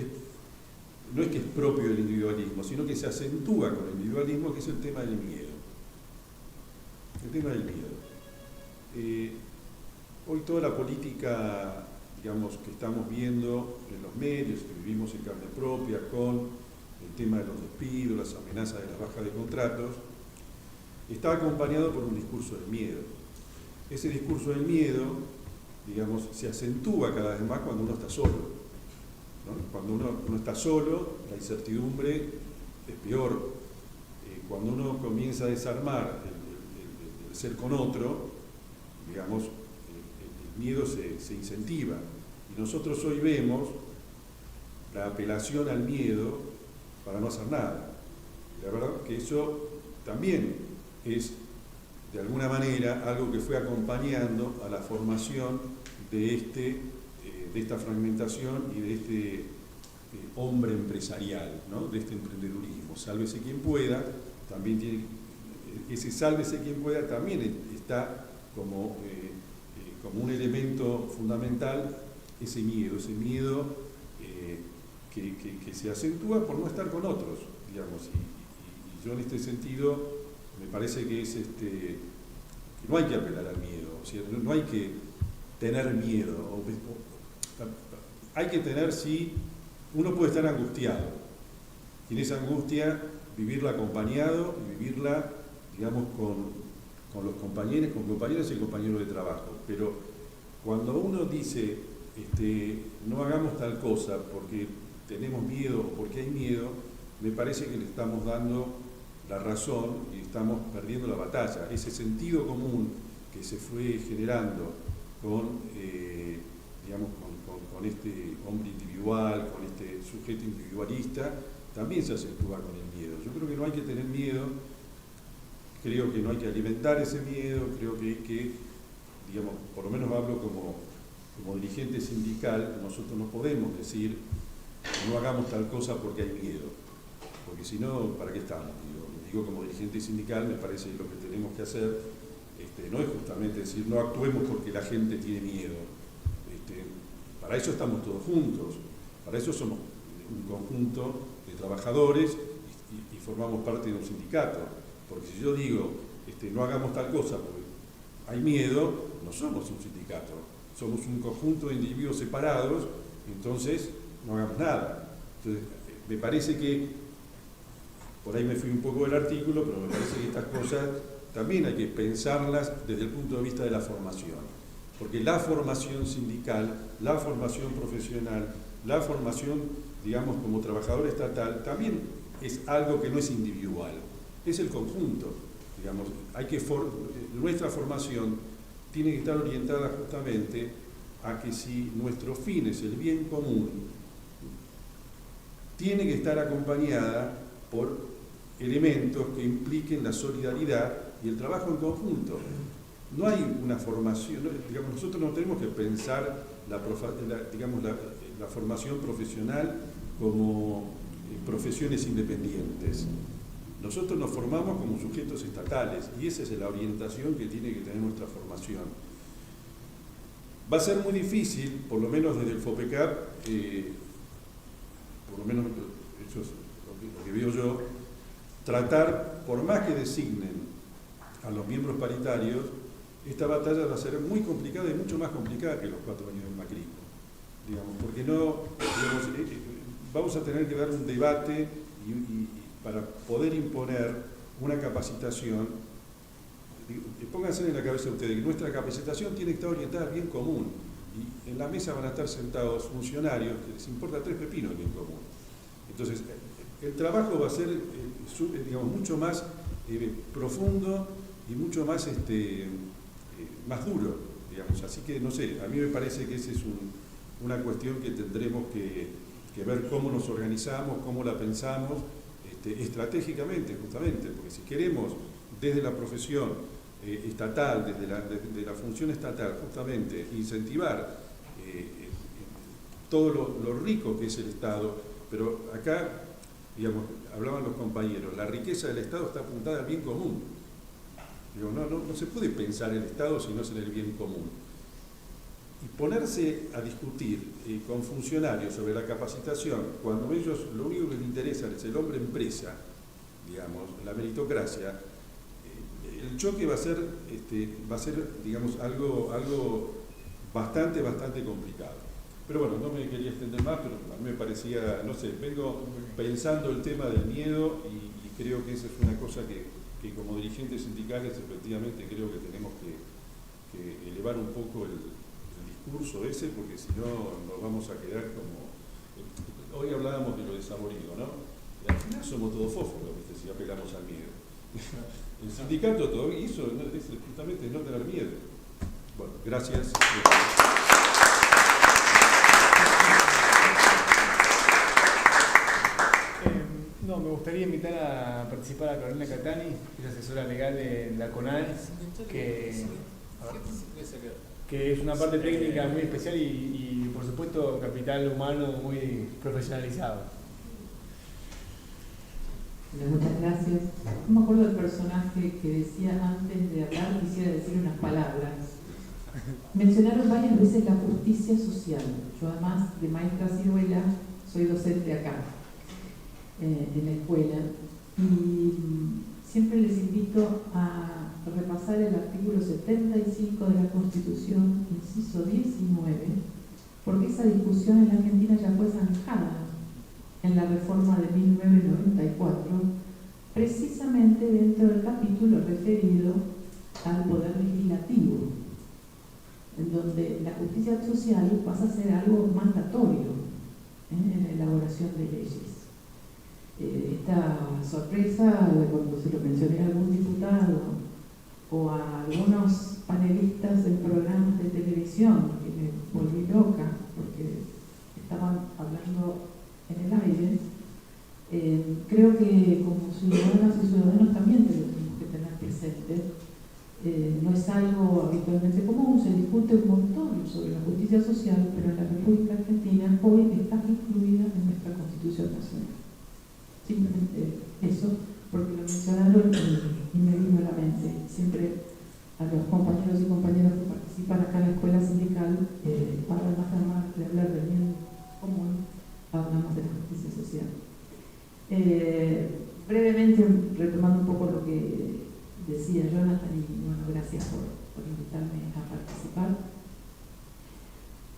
no es que es propio del individualismo, sino que se acentúa con el individualismo, que es el tema del miedo. El tema del miedo. Hoy toda la política, digamos, que estamos viendo en los medios, que vivimos en carne propia, con el tema de los despidos, las amenazas de la baja de contratos, está acompañado por un discurso del miedo. Ese discurso del miedo, digamos, se acentúa cada vez más cuando uno está solo, ¿no? Cuando uno está solo, la incertidumbre es peor. Cuando uno comienza a desarmar el ser con otro, digamos, el miedo se incentiva. Y nosotros hoy vemos la apelación al miedo para no hacer nada. La verdad que eso también es, de alguna manera, algo que fue acompañando a la formación de esta fragmentación y de este hombre empresarial, ¿no? De este emprendedurismo. Sálvese quien pueda, también tiene, ese sálvese quien pueda también está como un elemento fundamental ese miedo que se acentúa por no estar con otros, digamos, y yo en este sentido me parece que es que no hay que apelar al miedo, o sea, no hay que tener miedo, hay que tener, sí, uno puede estar angustiado, y en esa angustia vivirla acompañado y vivirla, digamos, con los compañeros, con compañeras y compañeros de trabajo. Pero cuando uno dice, no hagamos tal cosa porque tenemos miedo o porque hay miedo, me parece que le estamos dando la razón y estamos perdiendo la batalla. Ese sentido común que se fue generando con este hombre individual, con este sujeto individualista, también se acentúa con el miedo. Yo creo que no hay que tener miedo, creo que no hay que alimentar ese miedo, creo que hay que, digamos, por lo menos hablo como dirigente sindical, nosotros no podemos decir no hagamos tal cosa porque hay miedo, porque si no, ¿para qué estamos? Digo, como dirigente sindical, me parece que lo que tenemos que hacer no es justamente decir no actuemos porque la gente tiene miedo. Para eso estamos todos juntos, para eso somos un conjunto de trabajadores y formamos parte de un sindicato. Porque si yo digo no hagamos tal cosa porque hay miedo, no somos un sindicato, somos un conjunto de individuos separados, entonces no hagamos nada. Entonces, me parece que, por ahí me fui un poco del artículo, pero me parece que estas cosas también hay que pensarlas desde el punto de vista de la formación. Porque la formación sindical, la formación profesional, la formación, digamos, como trabajador estatal, también es algo que no es individual, es el conjunto. Digamos, nuestra formación tiene que estar orientada justamente a que si nuestro fin es el bien común, tiene que estar acompañada por elementos que impliquen la solidaridad y el trabajo en conjunto. No hay una formación, digamos, nosotros no tenemos que pensar la formación profesional como profesiones independientes. Nosotros nos formamos como sujetos estatales y esa es la orientación que tiene que tener nuestra formación. Va a ser muy difícil, por lo menos desde el FOPECAP, por lo menos eso es lo que veo yo, tratar, por más que designen a los miembros paritarios, esta batalla va a ser muy complicada y mucho más complicada que los 4 años del macrismo, digamos, porque vamos a tener que dar un debate y para poder imponer una capacitación. Pónganse en la cabeza ustedes que nuestra capacitación tiene que estar orientada al bien común y en la mesa van a estar sentados funcionarios que les importa 3 pepinos el bien común. Entonces, el trabajo va a ser digamos, mucho más profundo y mucho más más duro, digamos. Así que, no sé, a mí me parece que esa es una cuestión que tendremos que ver cómo nos organizamos, cómo la pensamos estratégicamente, justamente, porque si queremos desde la profesión estatal, desde la función estatal, justamente, incentivar todo lo rico que es el Estado, pero acá, digamos, hablaban los compañeros, la riqueza del Estado está apuntada al bien común. Digo, no se puede pensar el Estado si no es en el bien común. Y ponerse a discutir con funcionarios sobre la capacitación, cuando ellos lo único que les interesa es el hombre empresa, digamos, la meritocracia, el choque va a ser digamos, algo bastante complicado. Pero bueno, no me quería extender más, pero a mí me parecía, no sé, vengo pensando el tema del miedo y creo que esa es una cosa que como dirigentes sindicales efectivamente creo que tenemos que elevar un poco el discurso ese, porque si no nos vamos a quedar como... Hoy hablábamos de lo desaborido, ¿no? Y al final somos todos fósforos, ¿viste? Si apelamos al miedo. El sindicato todavía hizo justamente no tener miedo. Bueno, gracias. No, me gustaría invitar a participar a Carolina Catani, que es asesora legal de la CONAE, que es una parte técnica muy especial y por supuesto capital humano muy profesionalizado. Muchas gracias. No me acuerdo del personaje que decía antes de hablar, quisiera decir unas palabras. Mencionaron varias veces la justicia social. Yo además de maestra ciruela soy docente acá, en la escuela, y siempre les invito a repasar el artículo 75 de la Constitución, inciso 19, porque porque esa discusión en la Argentina ya fue zanjada en la reforma de 1994, precisamente dentro del capítulo referido al poder legislativo, en donde la justicia social pasa a ser algo mandatorio en la elaboración de leyes. Esta sorpresa, cuando se lo mencioné a algún diputado o a algunos panelistas de programas de televisión, que me volví loca porque estaban hablando en el aire, creo que como ciudadanas y ciudadanos también tenemos que tener presente. No es algo habitualmente común, se discute un montón sobre la justicia social, pero en la República Argentina hoy está incluida en nuestra Constitución Nacional. Simplemente eso, porque lo mencionaron y me vino a la mente. Siempre a los compañeros y compañeras que participan acá en la escuela sindical, además de hablar del bien común, hablamos de la justicia social. Brevemente, retomando un poco lo que decía Jonathan, y bueno, gracias por invitarme a participar.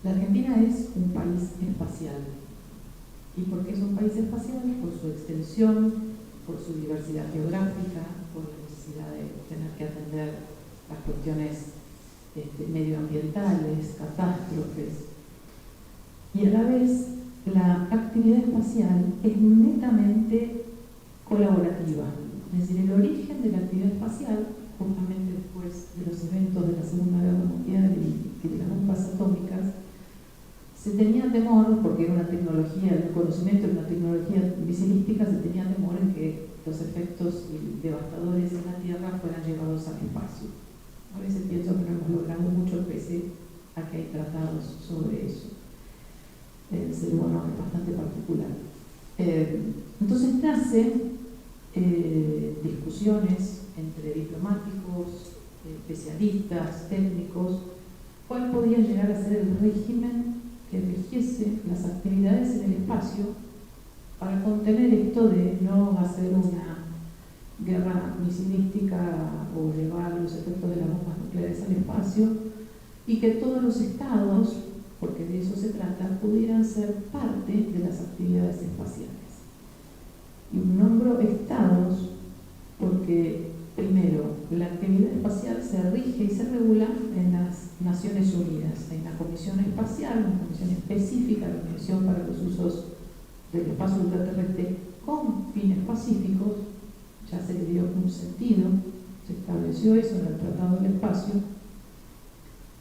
La Argentina es un país espacial. ¿Y por qué es un país espacial? Por su extensión, por su diversidad geográfica, por la necesidad de tener que atender las cuestiones medioambientales, catástrofes. Y a la vez, la actividad espacial es netamente colaborativa. Es decir, el origen de la actividad espacial, justamente después de los eventos de la Segunda Guerra Mundial y de las bombas atómicas, se tenía temor, porque era una tecnología, el conocimiento de una tecnología misilística, se tenía temor en que los efectos devastadores en la Tierra fueran llevados al espacio. A veces pienso que no hemos logrado mucho pese a que hay tratados sobre eso. El ser humano es bastante particular. Entonces nacen discusiones entre diplomáticos, especialistas, técnicos, cuál podía llegar a ser el régimen que rigiese las actividades en el espacio para contener esto de no hacer una guerra misilística o llevar los efectos de las bombas nucleares al espacio, y que todos los estados, porque de eso se trata, pudieran ser parte de las actividades espaciales. Y nombro estados porque, primero, la actividad espacial se rige y se regula en las Naciones Unidas. Hay una comisión espacial, una comisión específica, la Comisión para los Usos del Espacio Ultraterrestre con fines pacíficos. Ya se le dio un sentido, se estableció eso en el Tratado del Espacio.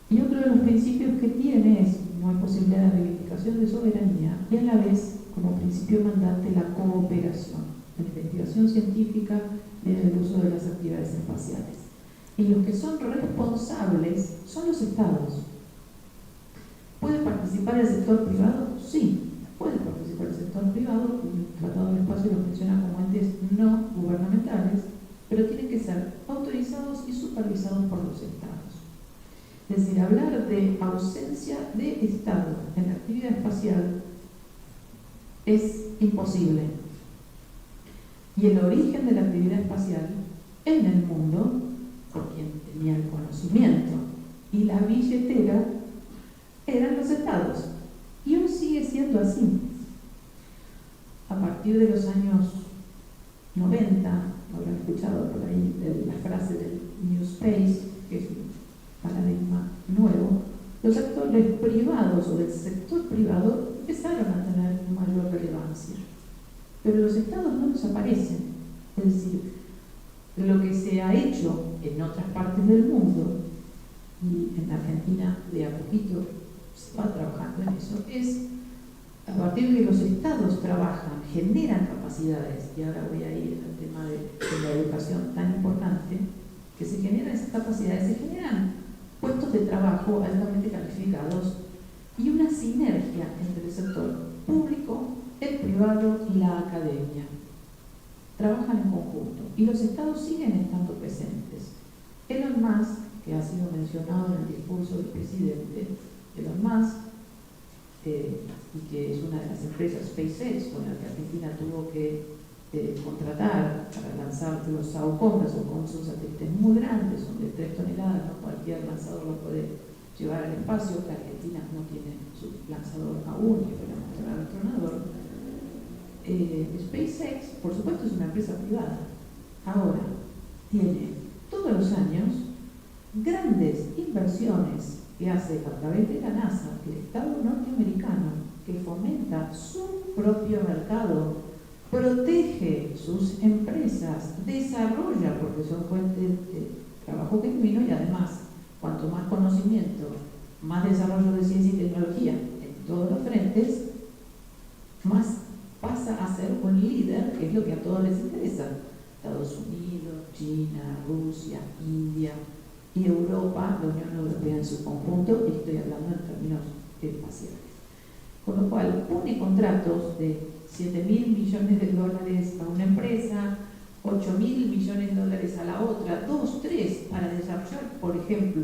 Y otro de los principios que tiene es, no hay posibilidad de reivindicación de soberanía, y a la vez, como principio mandante, la cooperación, la investigación científica en el uso de las actividades espaciales. Y los que son responsables son los estados. ¿Puede participar el sector privado? Sí, puede participar el sector privado. El Tratado del Espacio los menciona como entes no gubernamentales, pero tienen que ser autorizados y supervisados por los estados. Es decir, hablar de ausencia de Estado en la actividad espacial es imposible. Y el origen de la actividad espacial en el mundo, por quien tenía el conocimiento y la billetera, eran los estados. Y hoy sigue siendo así. A partir de los años 90, habrán escuchado por ahí la frase del New Space, que es un paradigma nuevo, los actores privados o del sector privado empezaron a tener mayor relevancia. Pero los estados no desaparecen. Es decir, lo que se ha hecho en otras partes del mundo, y en Argentina de a poquito se va trabajando en eso, es a partir de que los estados trabajan, generan capacidades, y ahora voy a ir al tema de la educación tan importante, que se generan esas capacidades, se generan puestos de trabajo altamente calificados y una sinergia entre el sector público, el privado y la academia. Trabajan en conjunto y los estados siguen estando presentes. Elon Musk, que ha sido mencionado en el discurso del presidente, Elon Musk, y que es una de las empresas SpaceX con la que Argentina tuvo que contratar para lanzar los Saucon, que son satélites muy grandes, son de 3 toneladas, no cualquier lanzador lo puede llevar al espacio. La Argentina no tiene su lanzador aún, y esperamos llevar al tronador. SpaceX, por supuesto, es una empresa privada. Ahora, tiene todos los años grandes inversiones que hace a través de la NASA, el Estado norteamericano, que fomenta su propio mercado, protege sus empresas, desarrolla, porque son fuentes de trabajo genuino, y además, cuanto más conocimiento, más desarrollo de ciencia y tecnología en todos los frentes, más pasa a ser un líder, que es lo que a todos les interesa. Estados Unidos, China, Rusia, India y Europa, la Unión Europea en su conjunto, y estoy hablando en términos espaciales. Con lo cual, pone contratos de 7.000 millones de dólares a una empresa, 8.000 millones de dólares a la otra, 2, 3 para desarrollar, por ejemplo,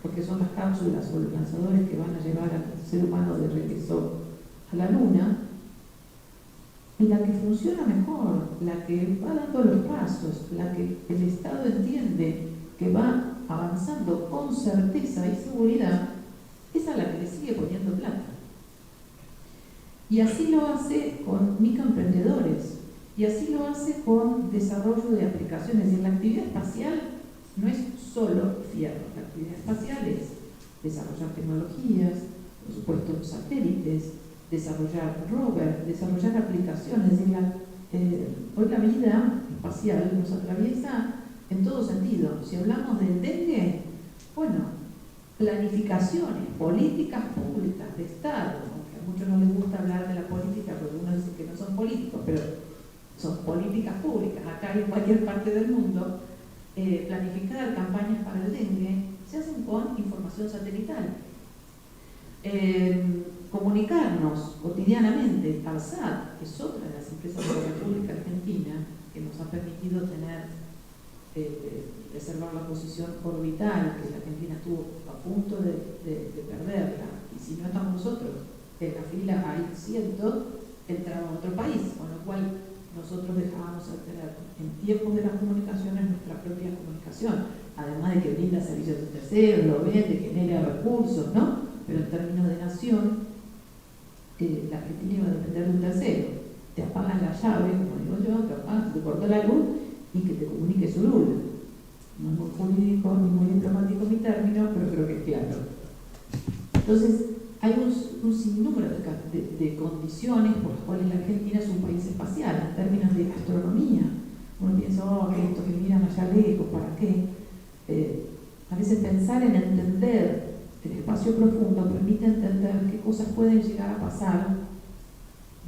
porque son las cápsulas o los lanzadores que van a llevar al ser humano de regreso a la Luna, y la que funciona mejor, la que va dando los pasos, la que el Estado entiende que va avanzando con certeza y seguridad, es a la que le sigue poniendo plata. Y así lo hace con microemprendedores, y así lo hace con desarrollo de aplicaciones. Y la actividad espacial no es solo fierro, la actividad espacial es desarrollar tecnologías, por supuesto satélites, desarrollar rovers, desarrollar aplicaciones. Hoy la vida espacial nos atraviesa en todo sentido. Si hablamos del dengue, bueno, planificaciones, políticas públicas de Estado, aunque a muchos no les gusta hablar de la política porque uno dice que no son políticos, pero son políticas públicas, acá y en cualquier parte del mundo. Planificar campañas para el dengue se hacen con información satelital. Comunicarnos cotidianamente. ARSAT es otra de las empresas de la República Argentina que nos ha permitido tener, preservar la posición orbital, que la Argentina estuvo a punto de perderla, y si no estamos nosotros en la fila hay cientos, entraba a otro país, con lo cual nosotros dejábamos de tener en tiempos de las comunicaciones nuestra propia comunicación, además de que brinda servicios de terceros, lo vende, genera recursos, ¿no? Pero en términos de nación, la Argentina iba a depender de un tercero. Te apagan la llave, como digo yo, te apagan, te cortó la luz y que te comunique su luz. No es muy jurídico ni muy diplomático mi término, pero creo que es claro. Entonces, hay un sinnúmero de condiciones por las cuales la Argentina es un país espacial, en términos de astronomía. Uno piensa, que esto que miran allá lejos, ¿para qué? A veces pensar en entender el espacio profundo permite entender qué cosas pueden llegar a pasar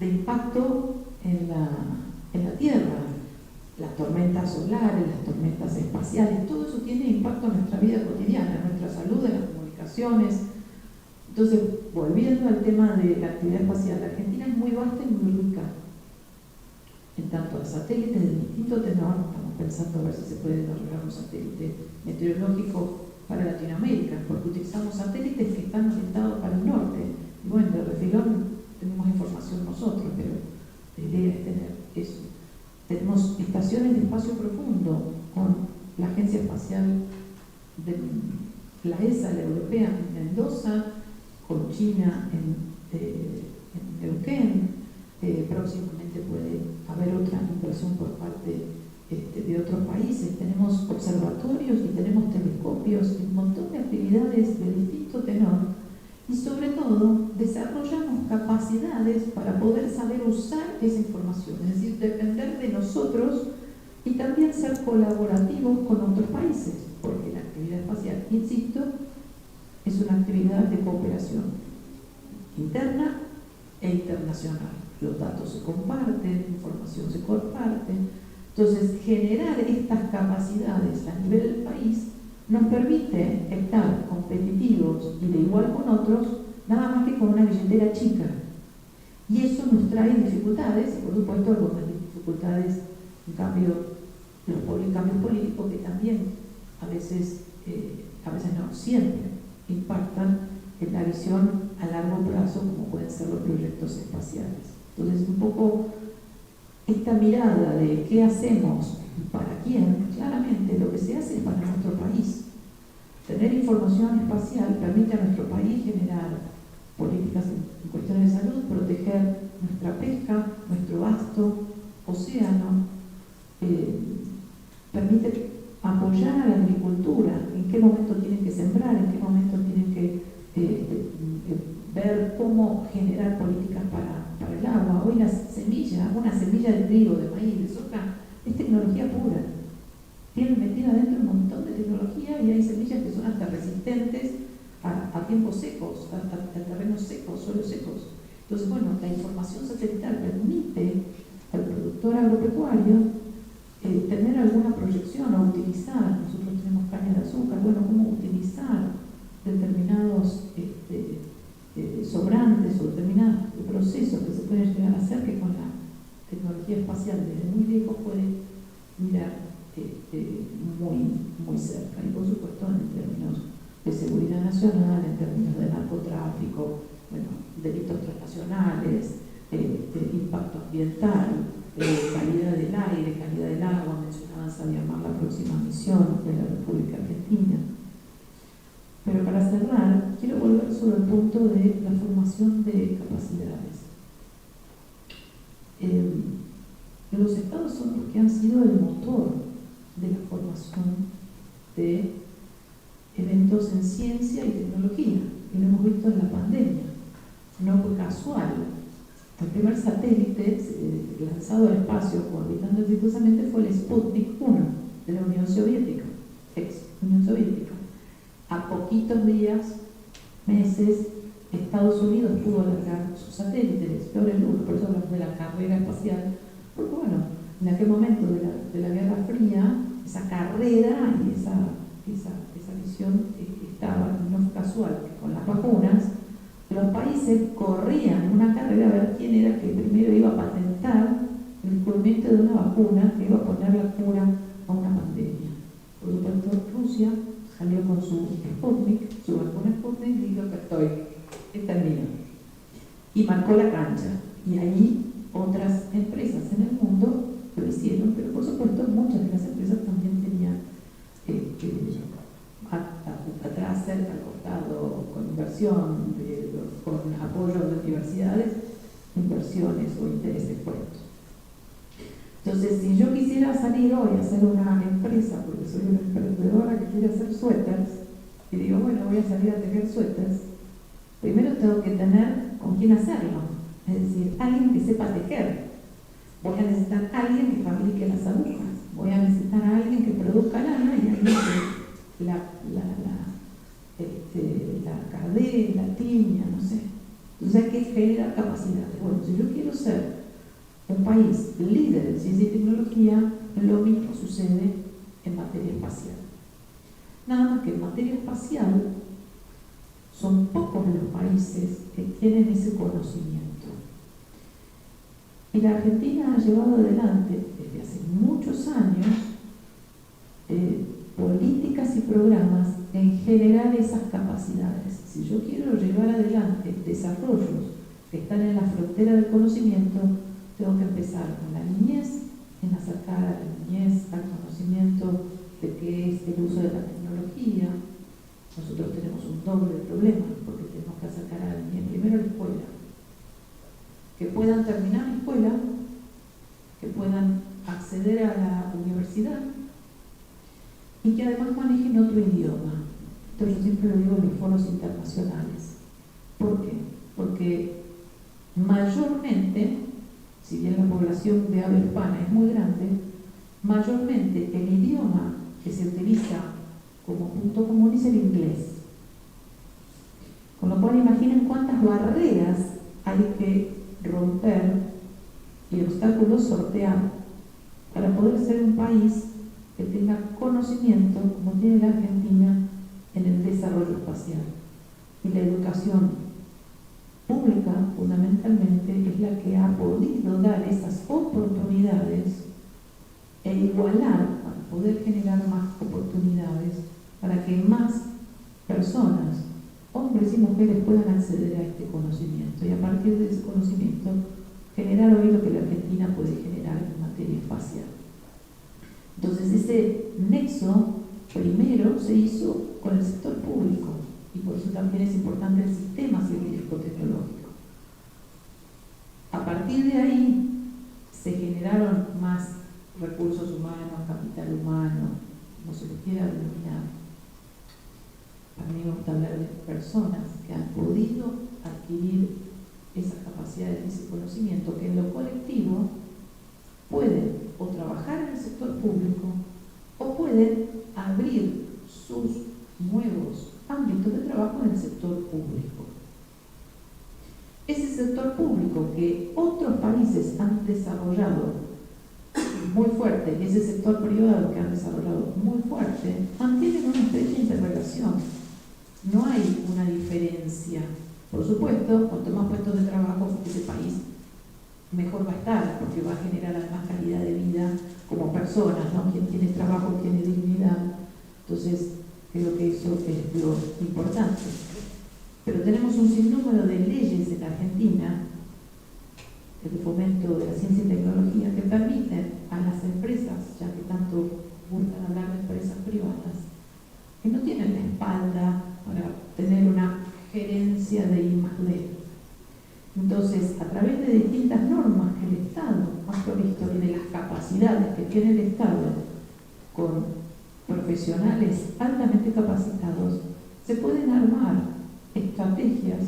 de impacto en la Tierra. Las tormentas solares, las tormentas espaciales, todo eso tiene impacto en nuestra vida cotidiana, en nuestra salud, en las comunicaciones. Entonces, volviendo al tema de la actividad espacial, la Argentina es muy vasta y muy rica en tanto a satélites de distinto tenor. Estamos pensando a ver si se puede desarrollar un satélite meteorológico para Latinoamérica, porque utilizamos satélites que están orientados para el norte. Y bueno, de refilón tenemos información nosotros, pero la idea es tener eso. Tenemos estaciones de espacio profundo con la Agencia Espacial de la ESA, la europea, en Mendoza, con China en Neuquén. Próximamente puede haber otra inversión por parte de otros países. Tenemos observatorios y tenemos telescopios y un montón de actividades de distinto tenor, y sobre todo desarrollamos capacidades para poder saber usar esa información, es decir, depender de nosotros y también ser colaborativos con otros países, porque la actividad espacial, insisto, es una actividad de cooperación interna e internacional. Los datos se comparten, la información se comparte. Entonces, generar estas capacidades a nivel del país nos permite estar competitivos y de igual con otros, nada más que con una billetera chica. Y eso nos trae dificultades, y por supuesto algunas dificultades, en cambio, los cambios políticos que también a veces no, siempre impactan en la visión a largo plazo, como pueden ser los proyectos espaciales. Entonces, un poco esta mirada de qué hacemos, para quién, claramente lo que se hace es para nuestro país. Tener información espacial permite a nuestro país generar políticas en cuestiones de salud, proteger nuestra pesca, nuestro vasto océano, permite apoyar a la agricultura, en qué momento tienen que sembrar, en qué momento tienen que ver cómo generar políticas para el agua. Hoy la semilla, una semilla de trigo, de maíz, de soja, es tecnología pura. Tienen metida adentro un montón de tecnología y hay semillas que son hasta resistentes a tiempos secos, a terrenos secos, suelos secos. Entonces, bueno, la información satelital permite al productor agropecuario tener alguna proyección o utilizar, nosotros tenemos caña de azúcar, bueno, cómo utilizar determinados sobrantes o determinados procesos que se pueden llegar a hacer, que con la tecnología espacial desde muy lejos puede mirar muy cerca. Y por supuesto en términos de seguridad nacional, en términos de narcotráfico, bueno, delitos transnacionales, impacto ambiental, calidad del aire, calidad del agua. Mencionaba Sabiamar la próxima misión de la República Argentina. Pero para cerrar, quiero volver sobre el punto de la formación de capacidades. Los estados son los que han sido el motor de la formación de eventos en ciencia y tecnología, y lo hemos visto en la pandemia. No fue casual. El primer satélite lanzado al espacio orbitando exitosamente fue el Sputnik 1 de la Unión Soviética, ex Unión Soviética. A poquitos días, meses, Estados Unidos pudo alargar sus satélites, peor el uno, por eso hablamos de la carrera espacial, porque bueno, en aquel momento de la Guerra Fría, esa carrera y esa visión estaba, no fue casual, que con las vacunas, los países corrían una carrera a ver quién era que primero iba a patentar el descubrimiento de una vacuna que iba a poner la cura a una pandemia. Por supuesto, Rusia salió con su Sputnik, su vacuna Sputnik, y dijo que esta es mía. Y marcó la cancha. Y ahí otras empresas en el mundo lo hicieron, pero por supuesto muchas de las empresas también tenían atrás, cerca, al costado, con inversión, con apoyo de universidades, inversiones o intereses puestos. Entonces, si yo quisiera salir hoy a hacer una empresa, porque soy una emprendedora que quiere hacer suéteres, y digo, bueno, voy a salir a tejer suéteres, primero tengo que tener con quién hacerlo, es decir, alguien que sepa tejer. Voy a necesitar a alguien que fabrique las agujas, voy a necesitar a alguien que produzca lana y alguien que la cardee, la tiña, no sé. Entonces hay que generar capacidades. Bueno, si yo quiero ser un país líder en ciencia y tecnología, lo mismo sucede en materia espacial. Nada más que en materia espacial son pocos los países que tienen ese conocimiento. Y la Argentina ha llevado adelante desde hace muchos años políticas y programas en generar esas capacidades. Si yo quiero llevar adelante desarrollos que están en la frontera del conocimiento, tengo que empezar con la niñez, en acercar a la niñez al conocimiento de qué es el uso de la tecnología. Nosotros tenemos un doble problema, porque tenemos que acercar a la niñez primero a la escuela, que puedan terminar la escuela, que puedan acceder a la universidad y que además manejen otro idioma. Esto yo siempre lo digo en los foros internacionales. ¿Por qué? Porque mayormente, si bien la población de habla hispana es muy grande, mayormente el idioma que se utiliza como punto común es el inglés. Con lo cual imaginen cuántas barreras hay que romper y obstáculos sortear para poder ser un país que tenga conocimiento, como tiene la Argentina, en el desarrollo espacial. Y la educación pública, fundamentalmente, es la que ha podido dar esas oportunidades e igualar, para poder generar más oportunidades, para que más personas, hombres y mujeres, puedan acceder a este conocimiento y a partir de ese conocimiento generar hoy lo que la Argentina puede generar en materia espacial. Entonces ese nexo primero se hizo con el sector público, y por eso también es importante el sistema científico-tecnológico. A partir de ahí se generaron más recursos humanos, capital humano, como se les quiera denominar. Para mí me gusta hablar de personas que han podido adquirir esas capacidades y ese conocimiento, que en lo colectivo pueden o trabajar en el sector público o pueden abrir sus nuevos ámbitos de trabajo en el sector público. Ese sector público que otros países han desarrollado muy fuerte, y ese sector privado que han desarrollado muy fuerte, mantienen una estrecha interrelación. No hay una diferencia. Por supuesto, cuanto más puestos de trabajo ese país, mejor va a estar, porque va a generar además calidad de vida como personas, ¿no? Quien tiene trabajo tiene dignidad. Entonces, creo que eso es lo importante. Pero tenemos un sinnúmero de leyes en Argentina, el fomento de la ciencia y tecnología, que permiten a las empresas, ya que tanto gustan hablar de empresas privadas, que no tienen la espalda para tener una gerencia de I+D. Entonces, a través de distintas normas que el Estado ha provisto y de las capacidades que tiene el Estado con profesionales altamente capacitados, se pueden armar estrategias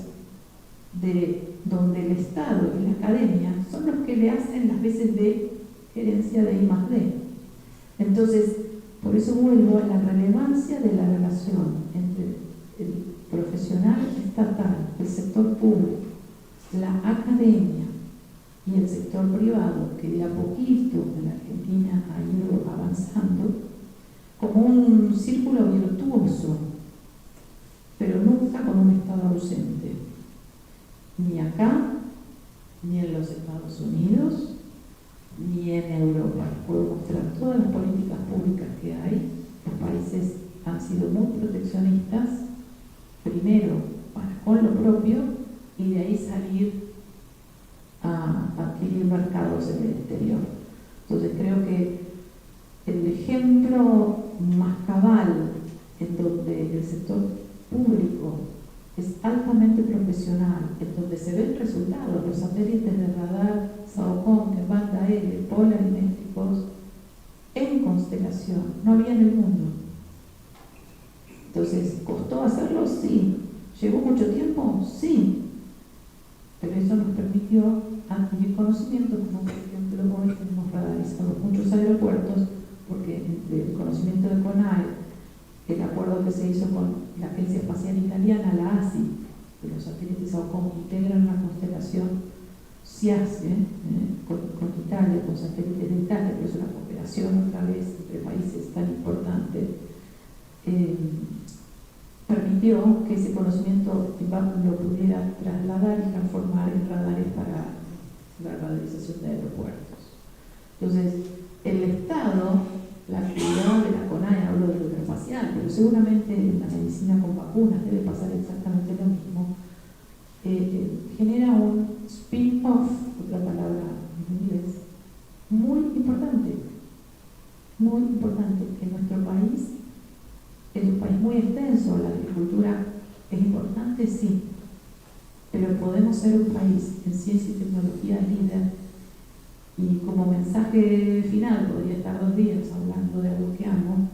de donde el Estado y la academia son los que le hacen las veces de gerencia de I+D. Entonces, por eso vuelvo a la relevancia de la relación entre el profesional estatal, el sector público, la academia y el sector privado, que de a poquito en la Argentina ha ido avanzando, como un círculo virtuoso, pero nunca con un Estado ausente. Ni acá, ni en los Estados Unidos, ni en Europa. Puedo mostrar todas las políticas públicas que hay. Los países han sido muy proteccionistas, primero para con lo propio y de ahí salir a adquirir mercados en el exterior. Entonces creo que el ejemplo más cabal en donde el sector público es altamente profesional, en donde se ven resultados, los satélites de radar, SAOCOM, en banda L, polarimétricos, en constelación, no había en el mundo. Entonces, ¿costó hacerlo? Sí. ¿Llevó mucho tiempo? Sí. Pero eso nos permitió adquirir conocimiento, como por ejemplo hoy tenemos radarizados muchos aeropuertos, porque el conocimiento de CONAE, el acuerdo que se hizo con la Agencia Espacial Italiana, la ASI, de los satélites SAOCOM integran una constelación SIASE con Italia, con satélites de Italia, pero es una cooperación otra vez entre países tan importante, permitió que ese conocimiento lo pudiera trasladar y transformar en radares para la radarización de aeropuertos. Entonces, el Estado, la actividad de la CONAE, hablo de lo aeroespacial, pero seguramente en la medicina con vacunas debe pasar exactamente lo mismo, genera un spin-off, otra palabra en inglés, muy importante, que nuestro país es un país muy extenso, la agricultura es importante, sí, pero podemos ser un país en ciencia y tecnología líder. Y como mensaje final, podría estar 2 días hablando de algo que amo,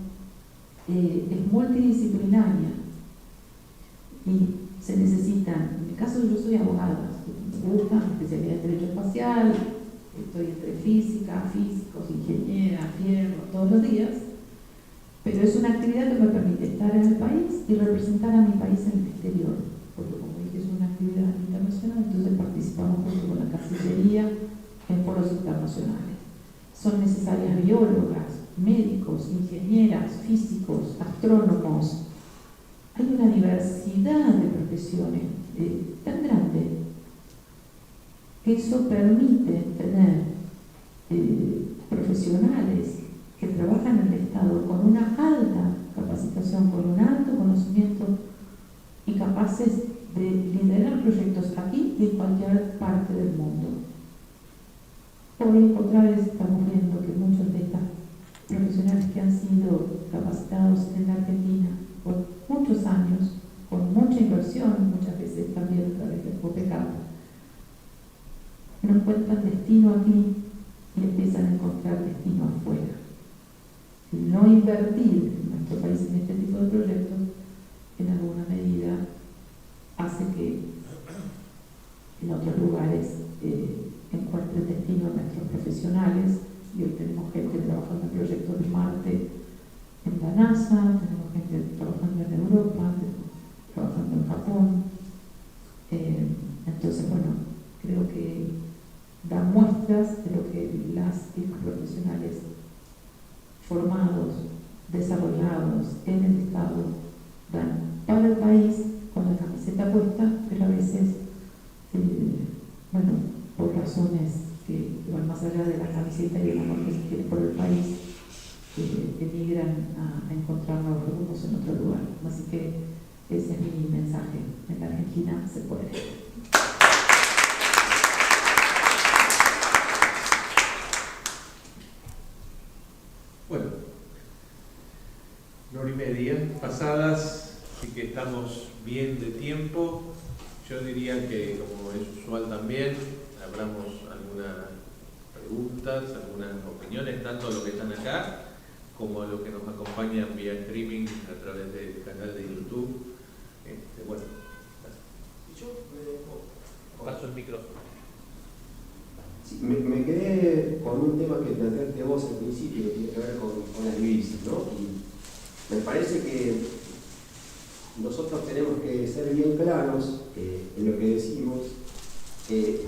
es multidisciplinaria y se necesitan, en mi caso yo soy abogada, me gusta mi especialidad en Derecho Espacial, estoy entre física, físicos, ingeniera, fierro, todos los días, pero es una actividad que me permite estar en el país y representar a mi país en el exterior, porque como dije es una actividad internacional, entonces participamos junto con la Cancillería en foros internacionales. Son necesarias biólogas, médicos, ingenieras, físicos, astrónomos. Hay una diversidad de profesiones tan grande que eso permite tener profesionales que trabajan en el Estado con una alta capacitación, con un alto conocimiento y capaces de liderar proyectos aquí y en cualquier parte del mundo. Hoy otra vez estamos viendo que muchos de estos profesionales que han sido capacitados en no encuentran destino aquí y empiezan a encontrar destino afuera. El no invertir en nuestro país en este tipo de proyectos, en alguna medida, hace que en otros lugares encuentren destino nuestros profesionales. Y hoy tenemos gente trabajando en proyectos de Marte en la NASA, tenemos gente trabajando en Europa, trabajando en Japón. Entonces, bueno, creo que da muestras de lo que las y los profesionales formados, desarrollados en el Estado dan para el país con la camiseta puesta, pero a veces, bueno, por razones que van más allá de la camiseta y el amor que se tiene por el país, emigran a encontrar nuevos rumbos en otro lugar. Así que ese es mi mensaje. En la Argentina se puede. Bueno, 1:30 pasadas, así que estamos bien de tiempo. Yo diría que, como es usual también, abramos algunas preguntas, algunas opiniones, tanto a los que están acá como a los que nos acompañan vía streaming a través del canal de YouTube. Bueno, yo paso el micrófono. Sí, me quedé con un tema que planteaste vos al principio, que tiene que ver con las divisas, ¿no? Y me parece que nosotros tenemos que ser bien claros en lo que decimos.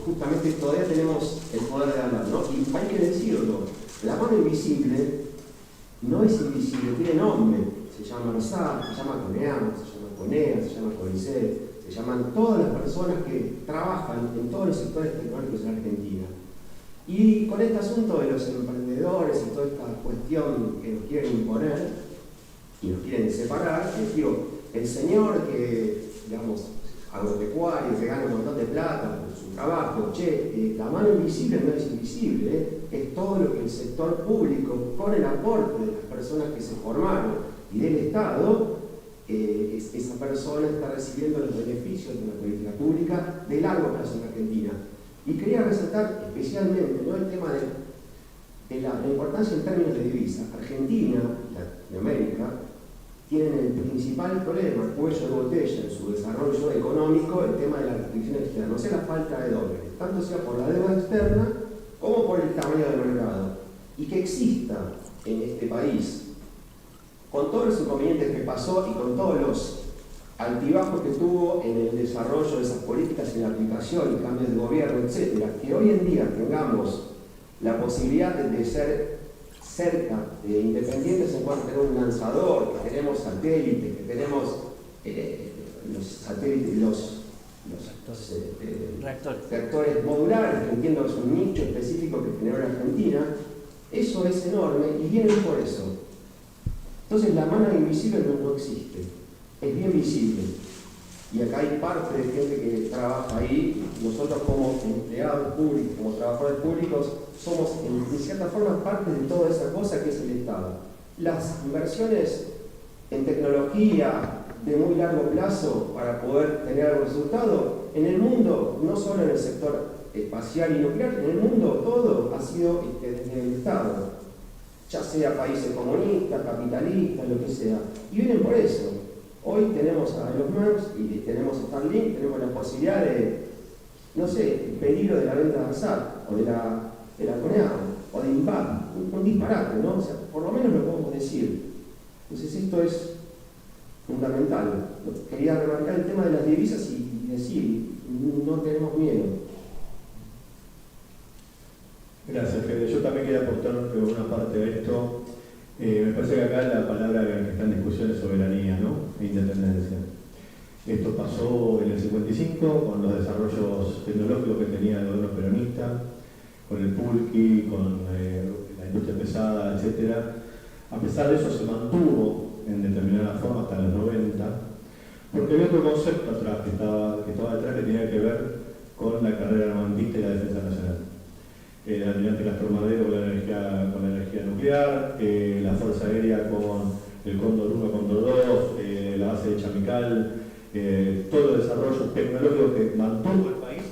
Justamente todavía tenemos el poder de hablar, ¿no? Y hay que decirlo, la mano invisible no es invisible, tiene nombre. Se llama ARSAT, se llama CONEAM, se llama CONEA, se llama CONICET, se llaman todas las personas que trabajan en todos los sectores tecnológicos en Argentina. Y con este asunto de los emprendedores y toda esta cuestión que nos quieren imponer y nos quieren separar, les digo, el señor que, digamos, agropecuario, que gana un montón de plata por su trabajo, la mano invisible no es invisible, es todo lo que el sector público, con el aporte de las personas que se formaron y del Estado, esa persona está recibiendo los beneficios de una política pública de largo plazo en Argentina. Y quería resaltar especialmente, ¿no?, el tema de la importancia en términos de divisa. Argentina, Latinoamérica, tienen el principal problema, cuello de botella en su desarrollo económico, el tema de la restricción externa, o sea, la falta de dólares, tanto sea por la deuda externa como por el tamaño del mercado. Y que exista en este país, con todos los inconvenientes que pasó y con todos los altibajos que tuvo en el desarrollo de esas políticas, en la aplicación y cambios de gobierno, etcétera, que hoy en día tengamos la posibilidad de ser cerca de independientes en cuanto a tener un lanzador, que tenemos satélites, que tenemos los satélites, los reactores modulares, que entiendo que es un nicho específico que generó la Argentina, eso es enorme y viene por eso. Entonces la mano invisible no existe, es bien visible. Y acá hay parte de gente que trabaja ahí. Nosotros como empleados públicos, como trabajadores públicos, somos en cierta forma parte de toda esa cosa que es el Estado. Las inversiones en tecnología de muy largo plazo para poder tener algún resultado, en el mundo, no solo en el sector espacial y nuclear, en el mundo todo ha sido desde el Estado, ya sea países comunistas, capitalistas, lo que sea, y vienen por eso. Hoy tenemos a Elon Musk y tenemos a Starlink, tenemos la posibilidad de, no sé, el peligro de la venta de ARSAT o de la CONEA o de INVAP, un disparate, ¿no? O sea, por lo menos lo podemos decir. Entonces esto es fundamental. Quería remarcar el tema de las divisas y decir, no tenemos miedo. Gracias, Fede. Yo también quería aportar una parte de esto. Me parece que acá la palabra que está en discusión es soberanía, ¿no?, e independencia. Esto pasó en el 55 con los desarrollos tecnológicos que tenía el gobierno peronista, con el pulqui, con la industria pesada, etc. A pesar de eso se mantuvo en determinada forma hasta los 90, porque había otro concepto atrás que estaba detrás, que tenía que ver con la carrera armamentista y la defensa nacional. El almirante Castor Madero con la energía nuclear, la Fuerza Aérea con el Cóndor 1, Cóndor 2, la base de Chamical, todo el desarrollo tecnológico que mantuvo el país,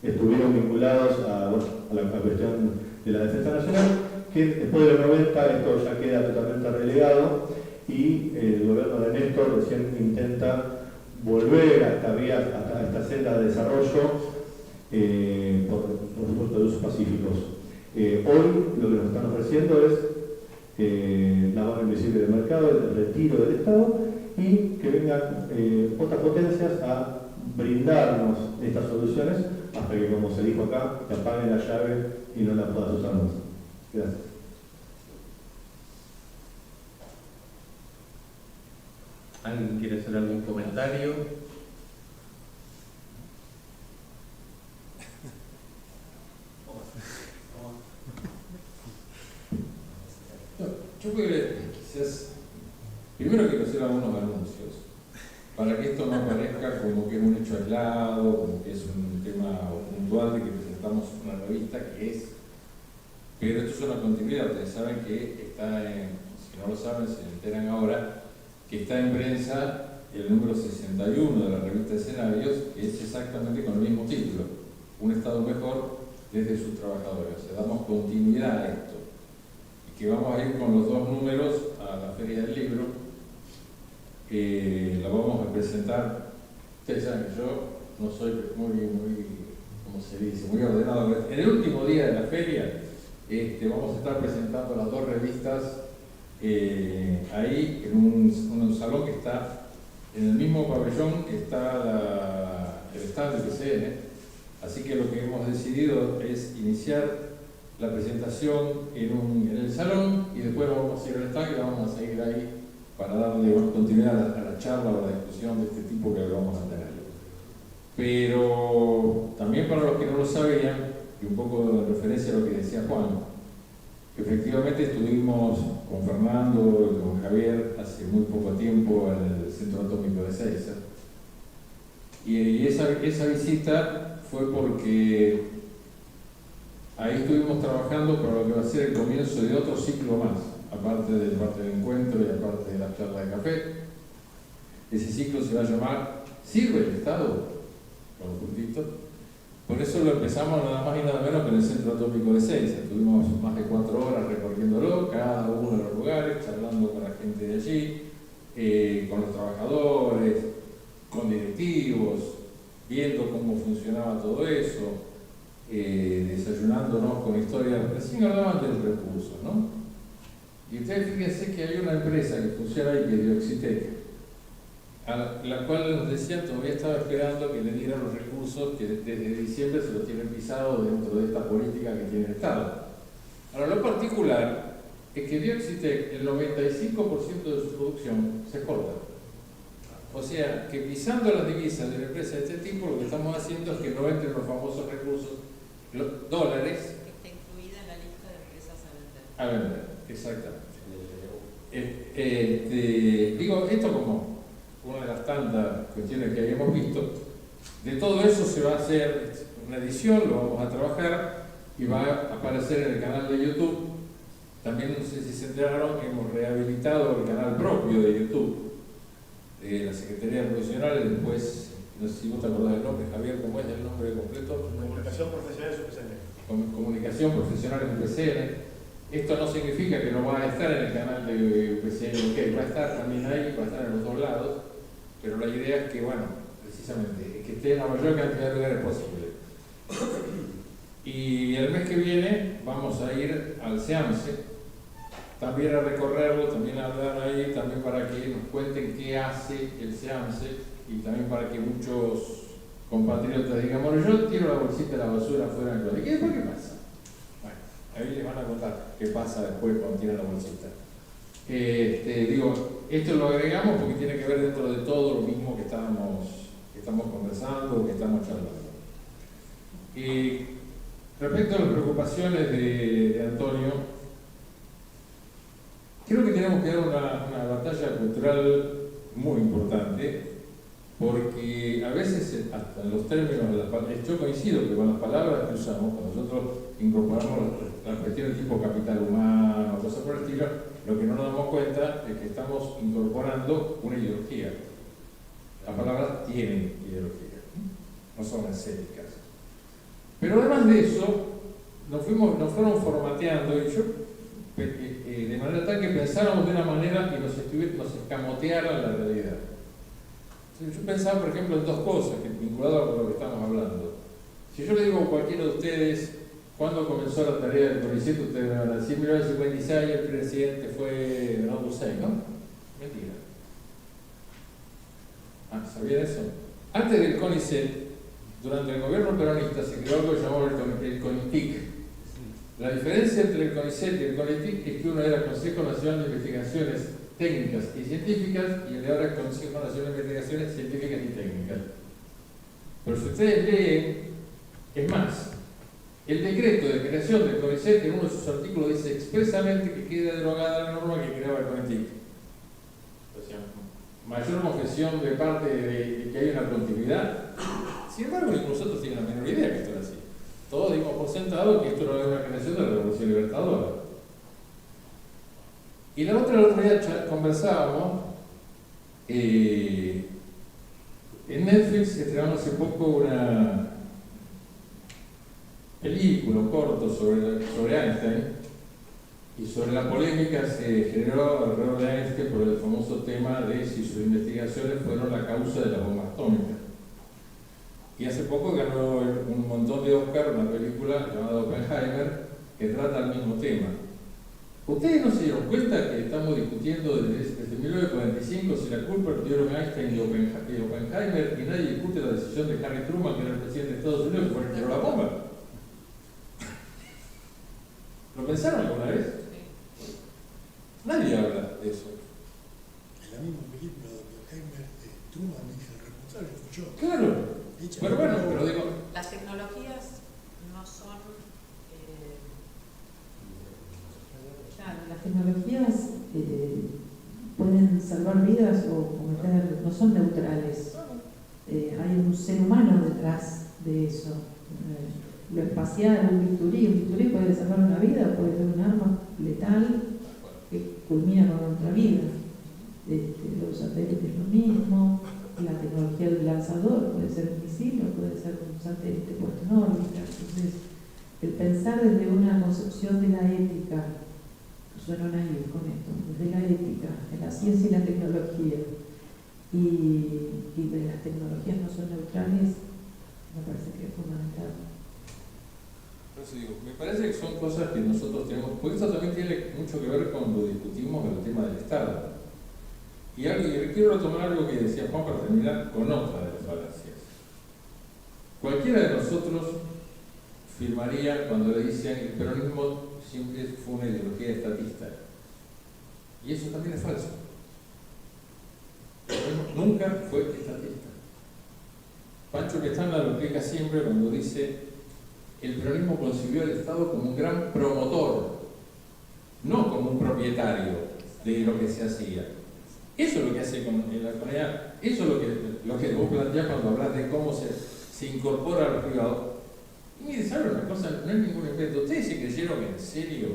estuvieron vinculados a la cuestión de la defensa nacional, que después de los 90 esto ya queda totalmente relegado y el gobierno de Néstor recién intenta volver a esta senda de desarrollo, por supuesto de usos pacíficos. Hoy lo que nos están ofreciendo es la mano invisible del mercado, el retiro del Estado y que vengan otras potencias a brindarnos estas soluciones hasta que, como se dijo acá, te apaguen la llave y no la puedas usar más. Gracias. ¿Alguien quiere hacer algún comentario? Yo creo que quizás, primero quiero hacer algunos anuncios, para que esto no parezca como que es un hecho aislado, como que es un tema puntual de que presentamos una revista que es, pero esto es una continuidad. Ustedes saben que está si no lo saben, se enteran ahora, que está en prensa el número 61 de la revista Escenarios, que es exactamente con el mismo título, Un Estado Mejor desde sus trabajadores. O sea, damos continuidad a esto. Y que vamos a ir con los dos números a la Feria del Libro. La vamos a presentar. Ustedes saben que yo no soy muy, ¿cómo se dice?, muy ordenado. En el último día de la feria vamos a estar presentando las dos revistas ahí en un salón que está en el mismo pabellón que está el stand de PCN. Así que lo que hemos decidido es iniciar la presentación en el salón y después vamos a ir al stand y la vamos a seguir ahí para darle más continuidad a la charla o a la discusión de este tipo que vamos a tener. Pero también para los que no lo sabían, y un poco de referencia a lo que decía Juan, efectivamente estuvimos con Fernando y con Javier hace muy poco tiempo en el Centro Atómico de Ezeiza. Y esa visita fue porque ahí estuvimos trabajando para lo que va a ser el comienzo de otro ciclo más, aparte del encuentro y aparte de la charla de café. Ese ciclo se va a llamar ¿Sirve el Estado? Con un puntito. Por eso lo empezamos nada más y nada menos que en el Centro Atómico de Ezeiza. Estuvimos más de 4 horas recorriéndolo, cada uno de los lugares, charlando con la gente de allí, con los trabajadores, con directivos, viendo cómo funcionaba todo eso, desayunándonos con historias. Recién hablaban del recurso, ¿no? Y ustedes fíjense que hay una empresa que funciona ahí, que es Dioxitec, a la cual nos decían todavía estaba esperando que le dieran los recursos que desde diciembre se los tienen pisado dentro de esta política que tiene el Estado. Ahora, lo particular es que Dioxitec, el 95% de su producción se exporta. O sea, que pisando las divisas de una empresa de este tipo, lo que estamos haciendo es que no entren los famosos recursos, los dólares. Que está incluida en la lista de empresas a vender. A vender, exactamente. Digo, esto como una de las tantas cuestiones que habíamos visto. De todo eso se va a hacer una edición, lo vamos a trabajar y va a aparecer en el canal de YouTube. También no sé si se enteraron, hemos rehabilitado el canal propio de YouTube de la Secretaría de Profesionales. Después, no sé si vos te acordás del nombre, Javier, ¿cómo es el nombre completo? Comunicación Profesional en UPCN. Comunicación Profesional en UPCN. Esto no significa que no va a estar en el canal de UPCN, ok, va a estar también ahí, va a estar en los dos lados, pero la idea es que, bueno, precisamente, que esté en la mayor cantidad de lugares posible. Y el mes que viene vamos a ir al SEAMSE, también a recorrerlo, también a hablar ahí, también para que nos cuenten qué hace el SEAMSE y también para que muchos compatriotas digan, bueno, yo tiro la bolsita de la basura fuera del closet. ¿Y después qué pasa? Bueno, ahí les van a contar qué pasa después cuando tiran la bolsita. Digo, esto lo agregamos porque tiene que ver dentro de todo lo mismo que estamos conversando, que estamos charlando. Y respecto a las preocupaciones de Antonio, creo que tenemos que dar una batalla cultural muy importante, porque a veces, hasta en los términos de las palabras, yo coincido que con las palabras que usamos, cuando nosotros incorporamos las cuestiones tipo capital humano, cosas por el estilo, lo que no nos damos cuenta es que estamos incorporando una ideología. Las palabras tienen ideología, no son escénicas. Pero además de eso, nos fueron formateando, y yo, de manera tal que pensáramos de una manera y nos escamoteara la realidad. Entonces, yo pensaba, por ejemplo, en dos cosas vinculadas con lo que estamos hablando. Si yo le digo a cualquiera de ustedes cuándo comenzó la tarea del CONICET, ustedes me van a decir 1956, el presidente fue Bernardo Hussein, ¿no? Mentira. ¿Sabían eso? Antes del CONICET, durante el gobierno peronista, se creó algo llamado el CONITIC. La diferencia entre el CONICET y el CONITIC es que uno era el Consejo Nacional de Investigaciones Técnicas y Científicas y el de ahora es el Consejo Nacional de Investigaciones Científicas y Técnicas. Pero si ustedes leen, es más, el decreto de creación del CONICET en uno de sus artículos dice expresamente que queda derogada la norma que creaba el CONITIC. O sea, mayor confesión de parte de que hay una continuidad. Sin embargo, nosotros tenemos la menor idea que esto era así. Todos dimos por sentado que esto no era una creación de la Revolución Libertadora. Y la otra día conversábamos, en Netflix estrenamos hace poco una película, un corto sobre Einstein, y sobre la polémica se generó alrededor de Einstein por el famoso tema de si sus investigaciones fueron la causa de la bomba atómica. Y hace poco ganó un montón de Oscar una película llamada Oppenheimer que trata el mismo tema. ¿Ustedes no se dieron cuenta que estamos discutiendo desde 1945 si la culpa la tuvieron Einstein y Oppenheimer y nadie discute la decisión de Harry Truman, que era el presidente de Estados Unidos, que fue el que tiró la bomba? ¿Lo pensaron alguna vez? Nadie habla de eso. En la misma película de Oppenheimer, Truman dice el responsable fue yo. Claro. Pero bueno, pero digo... Las tecnologías no son... Claro, las tecnologías pueden salvar vidas o cometer... no son neutrales. Hay un ser humano detrás de eso. Lo espacial, un bisturí puede salvar una vida, puede ser un arma letal que culmina con otra vida. Los satélites lo mismo. La tecnología del lanzador puede ser un misil o puede ser un satélite puesto en órbita. Entonces, el pensar desde una concepción de la ética, suena naif con esto, desde la ética, de la ciencia y la tecnología, y de las tecnologías no son neutrales, me parece que es fundamental. Me parece que son cosas que nosotros tenemos, porque esto también tiene mucho que ver cuando discutimos el tema del Estado. Y quiero retomar algo que decía Juan para terminar con otra de las falacias. Cualquiera de nosotros firmaría cuando le dicen que el peronismo siempre fue una ideología estatista. Y eso también es falso. El peronismo nunca fue estatista. Pancho Pestana lo explica siempre cuando dice: el peronismo concibió al Estado como un gran promotor, no como un propietario de lo que se hacía. Eso es lo que hace con la CONEA, eso es lo que vos planteás cuando hablas de cómo se incorpora al privado. Y mire, ¿saben una cosa? No es ningún invento. ¿Ustedes se creyeron en serio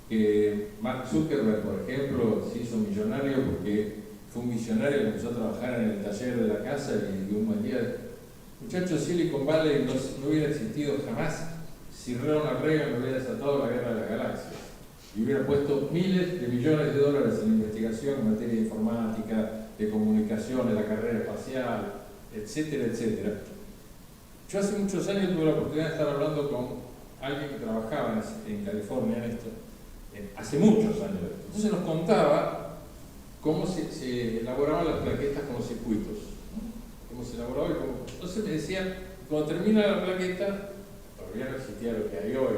que Mark Zuckerberg, por ejemplo, se hizo millonario porque fue un visionario que empezó a trabajar en el taller de la casa y un buen día... Muchachos, Silicon Valley no hubiera existido jamás si Ronald Reagan no hubiera desatado la guerra de las galaxias y hubiera puesto miles de millones de dólares en investigación en materia de informática, de comunicación, de la carrera espacial, etcétera, etcétera. Yo hace muchos años tuve la oportunidad de estar hablando con alguien que trabajaba en California en esto, hace muchos años. Entonces nos contaba cómo se elaboraban las plaquetas como circuitos, ¿no? Cómo se elaboraba y cómo... Entonces me decía, cuando termina la plaqueta, todavía no existía lo que hay hoy,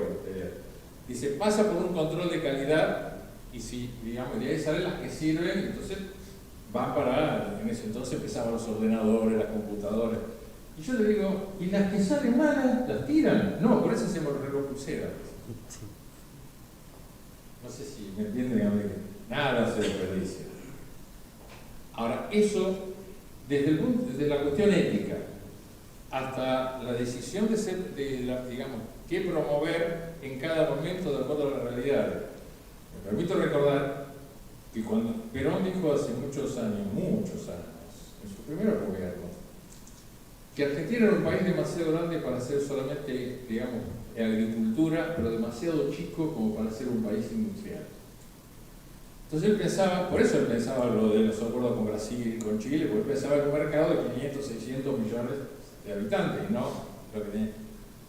dice, pasa por un control de calidad y si, digamos, de ahí salen las que sirven, entonces van para, en ese entonces empezaban los ordenadores, las computadoras. Y yo le digo, ¿y las que salen malas, las tiran? No, por eso hacemos reloj pulsera. No sé si me entienden a mí. Nada se desperdicia. Ahora, eso, desde la cuestión ética, hasta la decisión digamos, qué promover en cada momento de acuerdo a la realidad. Me permito recordar que cuando Perón dijo hace muchos años, en su primer gobierno, que Argentina era un país demasiado grande para ser solamente, digamos, agricultura, pero demasiado chico como para ser un país industrial. Entonces él pensaba, por eso él pensaba lo de los acuerdos con Brasil y con Chile, porque él pensaba en un mercado de 500, 600 millones de habitantes, ¿no? Lo que tenía.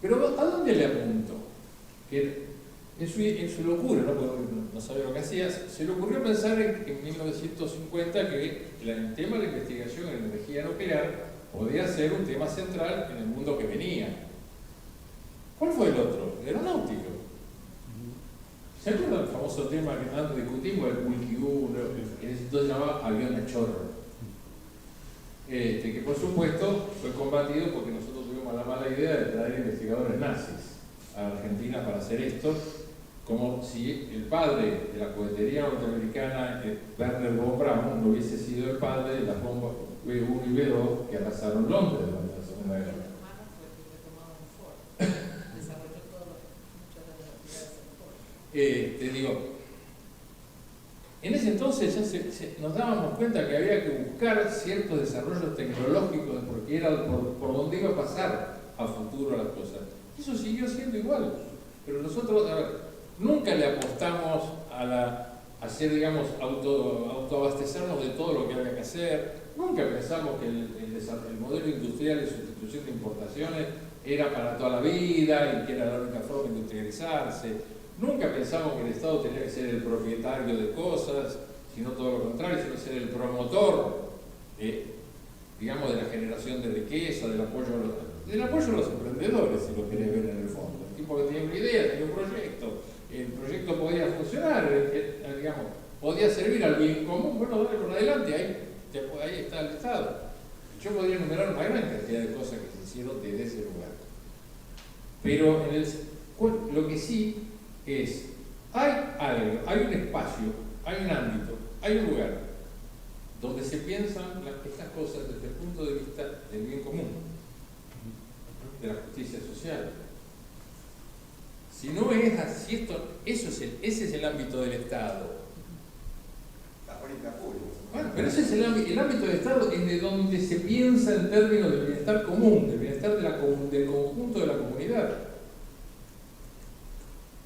Pero ¿a dónde le apuntó? Que en su locura, ¿no? Porque no sabía lo que hacía, se le ocurrió pensar en 1950 que el tema de la investigación en energía nuclear podía ser un tema central en el mundo que venía. ¿Cuál fue el otro? El aeronáutico. ¿Se acuerdan del famoso tema que tanto discutimos, el Pulquibú, que entonces se llamaba avión a chorro? Que por supuesto fue combatido porque nosotros tuvimos la mala idea de traer investigadores nazis a Argentina para hacer esto, como si el padre de la cohetería norteamericana, Werner von Braun, no hubiese sido el padre de las bombas B1 y B2 que arrasaron Londres durante la Segunda Guerra. Te digo, en ese entonces ya nos dábamos cuenta que había que buscar ciertos desarrollos tecnológicos porque era por donde iba a pasar a futuro las cosas. Eso siguió siendo igual, pero nosotros, a ver, nunca le apostamos a hacer, digamos, autoabastecernos de todo lo que había que hacer. Nunca pensamos que el modelo industrial de sustitución de importaciones era para toda la vida y que era la única forma de industrializarse. Nunca pensamos que el Estado tenía que ser el propietario de cosas, sino todo lo contrario, sino ser el promotor, digamos, de la generación de riqueza, del apoyo a los emprendedores, si lo querés ver en el fondo. El tipo que tenía una idea, tenía un proyecto, el proyecto podía funcionar, digamos, podía servir al bien común, bueno, dale por adelante, ahí está el Estado. Yo podría enumerar una gran cantidad de cosas que se hicieron desde ese lugar. Pero lo que sí es, hay algo, hay un espacio, hay un ámbito, hay un lugar donde se piensan estas cosas desde el punto de vista del bien común, de la justicia social. Si no es así, ese es el ámbito del Estado. La política pública. Bueno, pero ese es el ámbito del Estado, es de donde se piensa en términos del bienestar común, del bienestar del conjunto de la comunidad.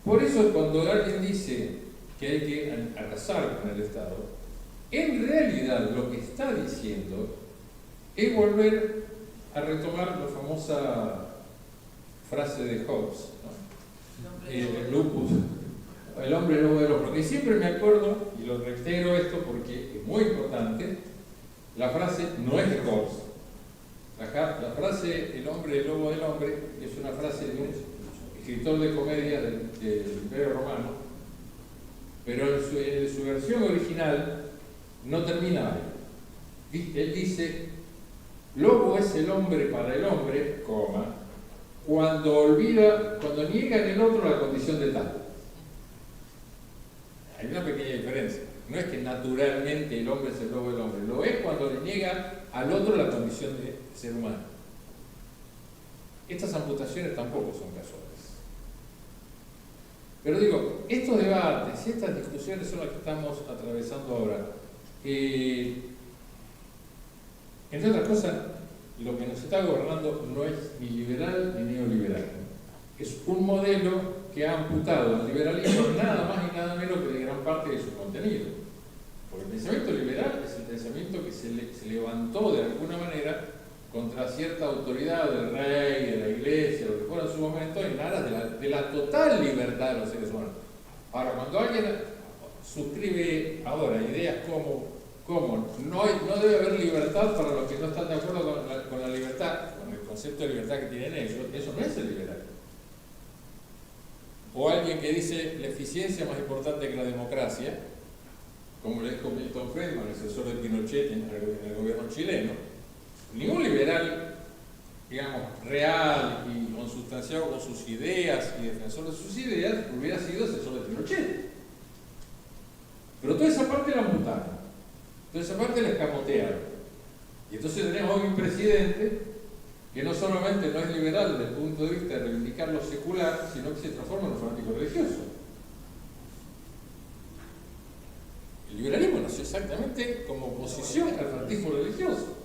Por eso cuando alguien dice que hay que arrasar con el Estado, en realidad lo que está diciendo es volver a retomar la famosa frase de Hobbes, ¿no? El lupus, el hombre lobo del hombre, que siempre me acuerdo, y lo reitero esto porque es muy importante, la frase no es de Hobbes. La frase el hombre lobo del hombre es una frase de un escritor de comedia del Imperio Romano, pero en su versión original no termina ahí. Él dice, lobo es el hombre para el hombre, coma, cuando niega en el otro la condición de tal. Hay una pequeña diferencia. No es que naturalmente el hombre es el lobo del hombre, lo es cuando le niega al otro la condición de ser humano. Estas amputaciones tampoco son casuales. Pero digo, estos debates, estas discusiones son las que estamos atravesando ahora. Entre otras cosas, lo que nos está gobernando no es ni liberal ni neoliberal. Es un modelo que ha amputado al liberalismo nada más y nada menos que de gran parte de su contenido. Porque el pensamiento liberal es el pensamiento que se levantó de alguna manera contra cierta autoridad del rey, de la iglesia, lo que fuera en su momento, en aras de la total libertad de los seres humanos. Ahora, cuando alguien suscribe ahora ideas como no debe haber libertad para los que no están de acuerdo con la libertad, con el concepto de libertad que tienen ellos, eso no es el liberal. O alguien que dice la eficiencia es más importante que la democracia, como le dijo Milton Friedman, el asesor de Pinochet en el gobierno chileno. Ningún liberal, digamos, real y consustanciado con sus ideas y defensor de sus ideas hubiera sido asesor de Pinochet. Pero toda esa parte la amputaron, toda esa parte la escamotearon. Y entonces tenemos hoy un presidente que no solamente no es liberal desde el punto de vista de reivindicar lo secular, sino que se transforma en un fanático religioso. El liberalismo nació exactamente como oposición al fanatismo religioso.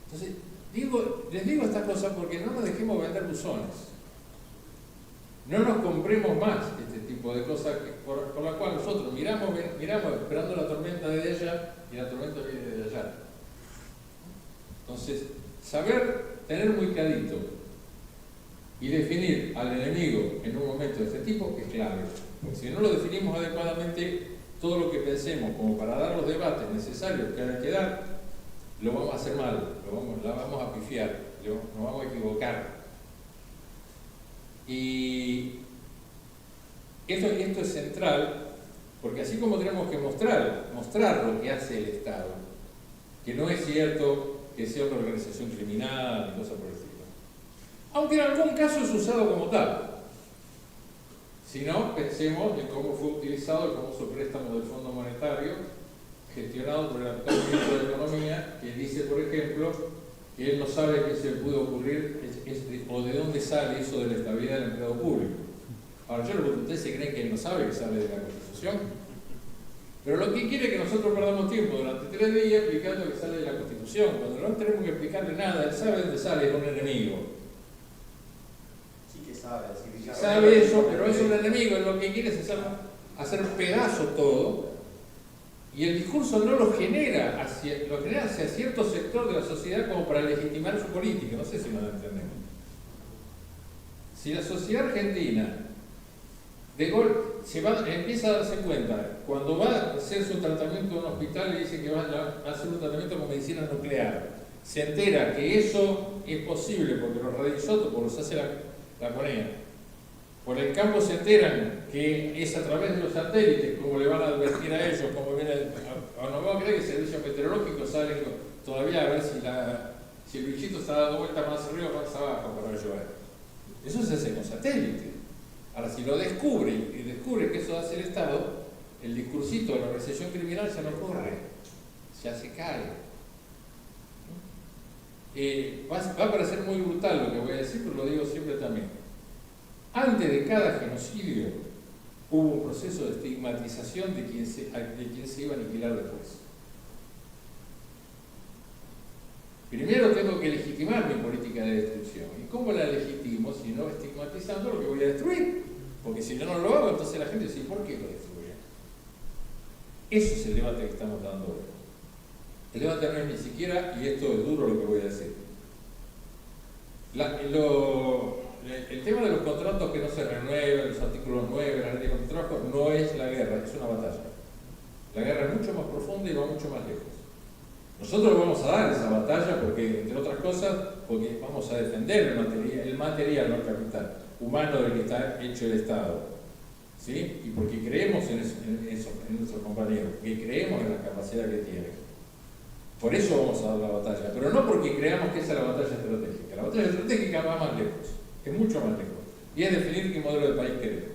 Entonces, Les digo estas cosas porque no nos dejemos vender buzones. No nos compremos más este tipo de cosas por la cual nosotros miramos esperando la tormenta de allá y la tormenta viene de allá. Entonces, tener muy clarito y definir al enemigo en un momento de este tipo es clave. Porque si no lo definimos adecuadamente, todo lo que pensemos como para dar los debates necesarios que hay que dar, lo vamos a hacer mal, la vamos a pifiar, nos vamos a equivocar. Y esto es central, porque así como tenemos que mostrar lo que hace el Estado, que no es cierto que sea una organización criminal y cosas por el estilo, aunque en algún caso es usado como tal. Si no, pensemos en cómo fue utilizado el famoso préstamo del Fondo Monetario, gestionado por el actual ministro de Economía, que dice, por ejemplo, que él no sabe qué se le pudo ocurrir o de dónde sale eso de la estabilidad del empleado público. Ahora, yo le pregunto, ¿ustedes se creen que él no sabe que sale de la Constitución? Pero lo que quiere es que nosotros perdamos tiempo durante 3 días explicando que sale de la Constitución, cuando no tenemos que explicarle nada, él sabe dónde sale, es un enemigo. Sí que sabe, Sabe eso, pero es un enemigo, lo que quiere es hacer pedazo todo, y el discurso no lo genera hacia cierto sector de la sociedad como para legitimar su política. No sé si nos entendemos. Si la sociedad argentina de golpe empieza a darse cuenta, cuando va a hacer su tratamiento en un hospital y dice que va a hacer un tratamiento con medicina nuclear, se entera que eso es posible porque los radioisótopos los hace la CONEA. Por el campo se enteran que es a través de los satélites como le van a advertir a ellos, como viene o no vamos a creer que el servicio meteorológico sale todavía a ver si el bichito está dando vuelta más arriba o más abajo para llover. Eso se hace con satélite. Ahora, si lo descubre y descubre que eso hace el Estado, el discursito de la organización criminal ya no corre, ya se cae. Va a parecer muy brutal lo que voy a decir, pero lo digo siempre también. Antes de cada genocidio hubo un proceso de estigmatización de quien se iba a aniquilar después. Primero tengo que legitimar mi política de destrucción. ¿Y cómo la legitimo? Si no estigmatizando lo que voy a destruir. Porque si yo no lo hago, entonces la gente dice, ¿por qué lo destruye? Eso es el debate que estamos dando hoy. El debate no es ni siquiera, y esto es duro lo que voy a decir, el tema de los contratos que no se renuevan, los artículos 9, la ley de contrato, no es la guerra, es una batalla. La guerra es mucho más profunda y va mucho más lejos. Nosotros vamos a dar esa batalla porque, entre otras cosas, porque vamos a defender el material, no el capital humano del que está hecho el Estado. ¿Sí? Y porque creemos en nuestros compañeros, que creemos en la capacidad que tienen. Por eso vamos a dar la batalla, pero no porque creamos que esa es la batalla estratégica. La batalla estratégica va más lejos, es mucho más lejos, y es definir qué modelo de país queremos.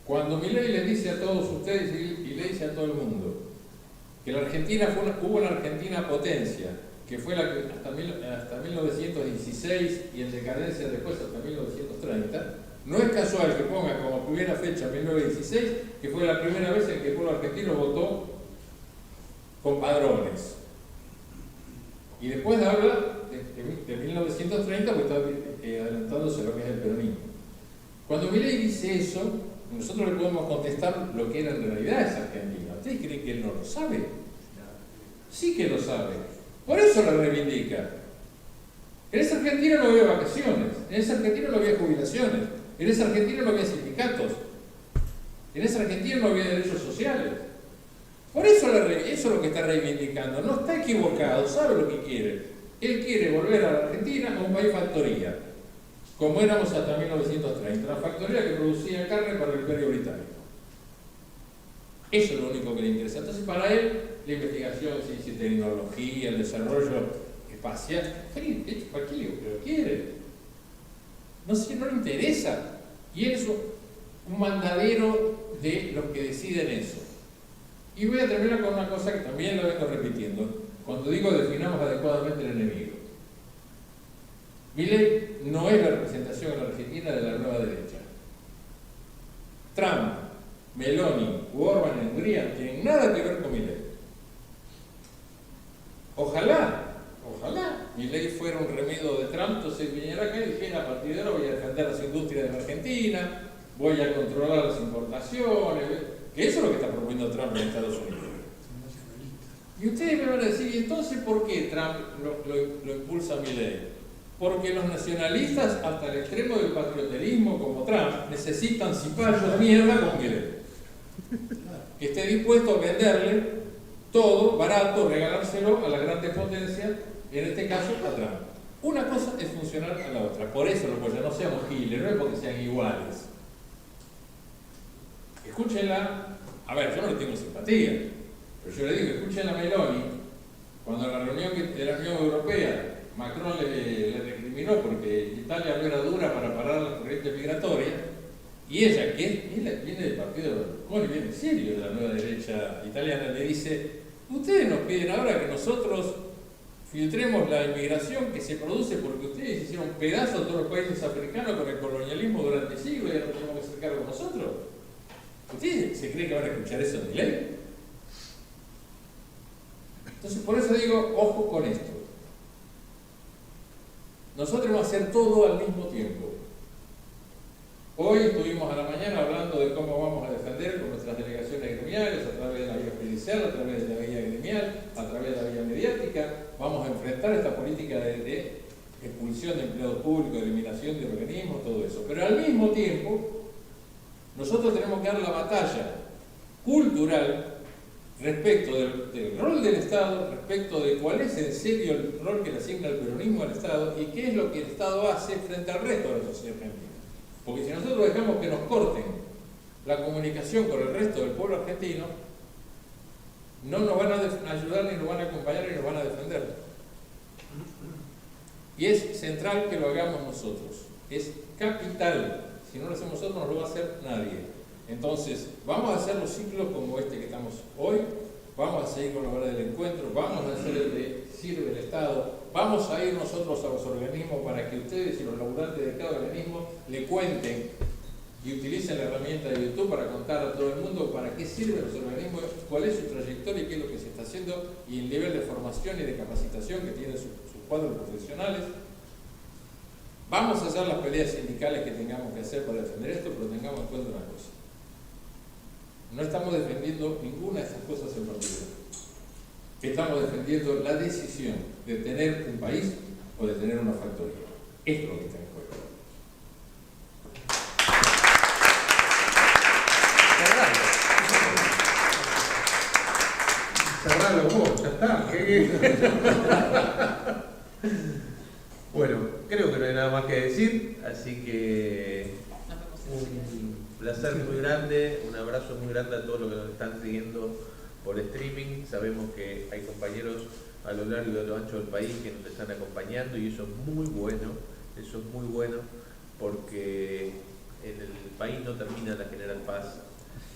Cuando Milei les dice a todos ustedes y le dice a todo el mundo que la Argentina hubo una Argentina potencia, que fue hasta 1916 y en decadencia después hasta 1930, no es casual que ponga como primera fecha 1916, que fue la primera vez en que el pueblo argentino votó con padrones. Y después habla de 1930, porque está adelantándose lo que es el peronismo. Cuando Milei dice eso, nosotros le podemos contestar lo que era en realidad esa Argentina. ¿Ustedes creen que él no lo sabe? Sí que lo sabe. Por eso lo reivindica. En esa Argentina no había vacaciones, en esa Argentina no había jubilaciones, en esa Argentina no había sindicatos, en esa Argentina no había derechos sociales. Por eso eso es lo que está reivindicando. No está equivocado, sabe lo que quiere. Él quiere volver a la Argentina a un país factoría, como éramos hasta 1930, una factoría que producía carne para el Imperio Británico. Eso es lo único que le interesa. Entonces, para él, la investigación, ciencia y tecnología, el desarrollo espacial, ¿para qué lo quiere? No le interesa. Y él es un mandadero de los que deciden eso. Y voy a terminar con una cosa que también lo vengo repitiendo. Cuando digo definamos adecuadamente el enemigo. Milei no es la representación en la Argentina de la nueva derecha. Trump, Meloni u Orbán en Hungría no tienen nada que ver con Milei. Ojalá Milei fuera un remedio de Trump, entonces viniera acá y dijera, a partir de ahora voy a defender las industrias de la Argentina, voy a controlar las importaciones, que eso es lo que está proponiendo Trump en Estados Unidos. Y ustedes me van a decir, ¿y entonces por qué Trump lo impulsa a Milei? Porque los nacionalistas, hasta el extremo del patrioterismo como Trump, necesitan cipayos de mierda con Milei. Que esté dispuesto a venderle todo barato, regalárselo a las grandes potencias, en este caso a Trump. Una cosa es funcionar a la otra. Por eso, ya no seamos giles, no es porque sean iguales. Escúchenla. A ver, yo no le tengo simpatía, pero yo le digo, escúchenla a Meloni, cuando en la reunión de la Unión Europea Macron le recriminó porque Italia no era dura para parar la corriente migratoria, y ella, que viene del partido de Berlusconi, viene en serio de la nueva derecha italiana, le dice, ustedes nos piden ahora que nosotros filtremos la inmigración que se produce porque ustedes hicieron pedazos a todos los países africanos con el colonialismo durante siglos y ahora nos tenemos que hacer cargo nosotros. ¿Ustedes se creen que van a escuchar eso en mi ley? Entonces, por eso digo, ojo con esto. Nosotros vamos a hacer todo al mismo tiempo. Hoy estuvimos a la mañana hablando de cómo vamos a defender con nuestras delegaciones gremiales, a través de la vía judicial, a través de la vía gremial, a través de la vía mediática. Vamos a enfrentar esta política de expulsión de empleados públicos, de eliminación de organismos, todo eso. Pero al mismo tiempo, nosotros tenemos que dar la batalla cultural respecto del rol del Estado, respecto de cuál es en serio el rol que le asigna el peronismo al Estado y qué es lo que el Estado hace frente al resto de la sociedad argentina. Porque si nosotros dejamos que nos corten la comunicación con el resto del pueblo argentino, no nos van a ayudar, ni nos van a acompañar, ni nos van a defender. Y es central que lo hagamos nosotros. Es capital. Si no lo hacemos nosotros, no lo va a hacer nadie. Entonces, vamos a hacer los ciclos como este que estamos hoy, vamos a seguir con la hora del encuentro, vamos a hacer el de sirve el Estado, vamos a ir nosotros a los organismos para que ustedes y los laburantes de cada organismo le cuenten y utilicen la herramienta de YouTube para contar a todo el mundo para qué sirven los organismos, cuál es su trayectoria y qué es lo que se está haciendo y el nivel de formación y de capacitación que tienen sus cuadros profesionales. Vamos a hacer las peleas sindicales que tengamos que hacer para defender esto, pero tengamos en cuenta una cosa. No estamos defendiendo ninguna de estas cosas en particular. Estamos defendiendo la decisión de tener un país o de tener una factoría. Esto es lo que está en juego. Cerralo vos, ya está. Bueno, creo que no hay nada más que decir, así que un placer muy grande, un abrazo muy grande a todos los que nos están siguiendo por streaming. Sabemos que hay compañeros a lo largo y a lo ancho del país que nos están acompañando y eso es muy bueno, porque en el país no termina la General Paz,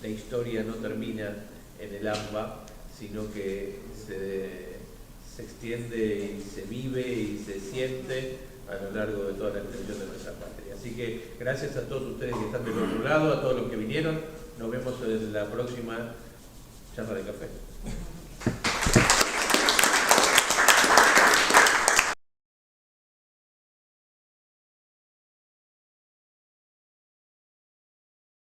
la historia no termina en el AMBA, sino que se extiende y se vive y se siente a lo largo de toda la extensión de nuestra patria. Así que gracias a todos ustedes que están del otro lado, a todos los que vinieron. Nos vemos en la próxima charla de café.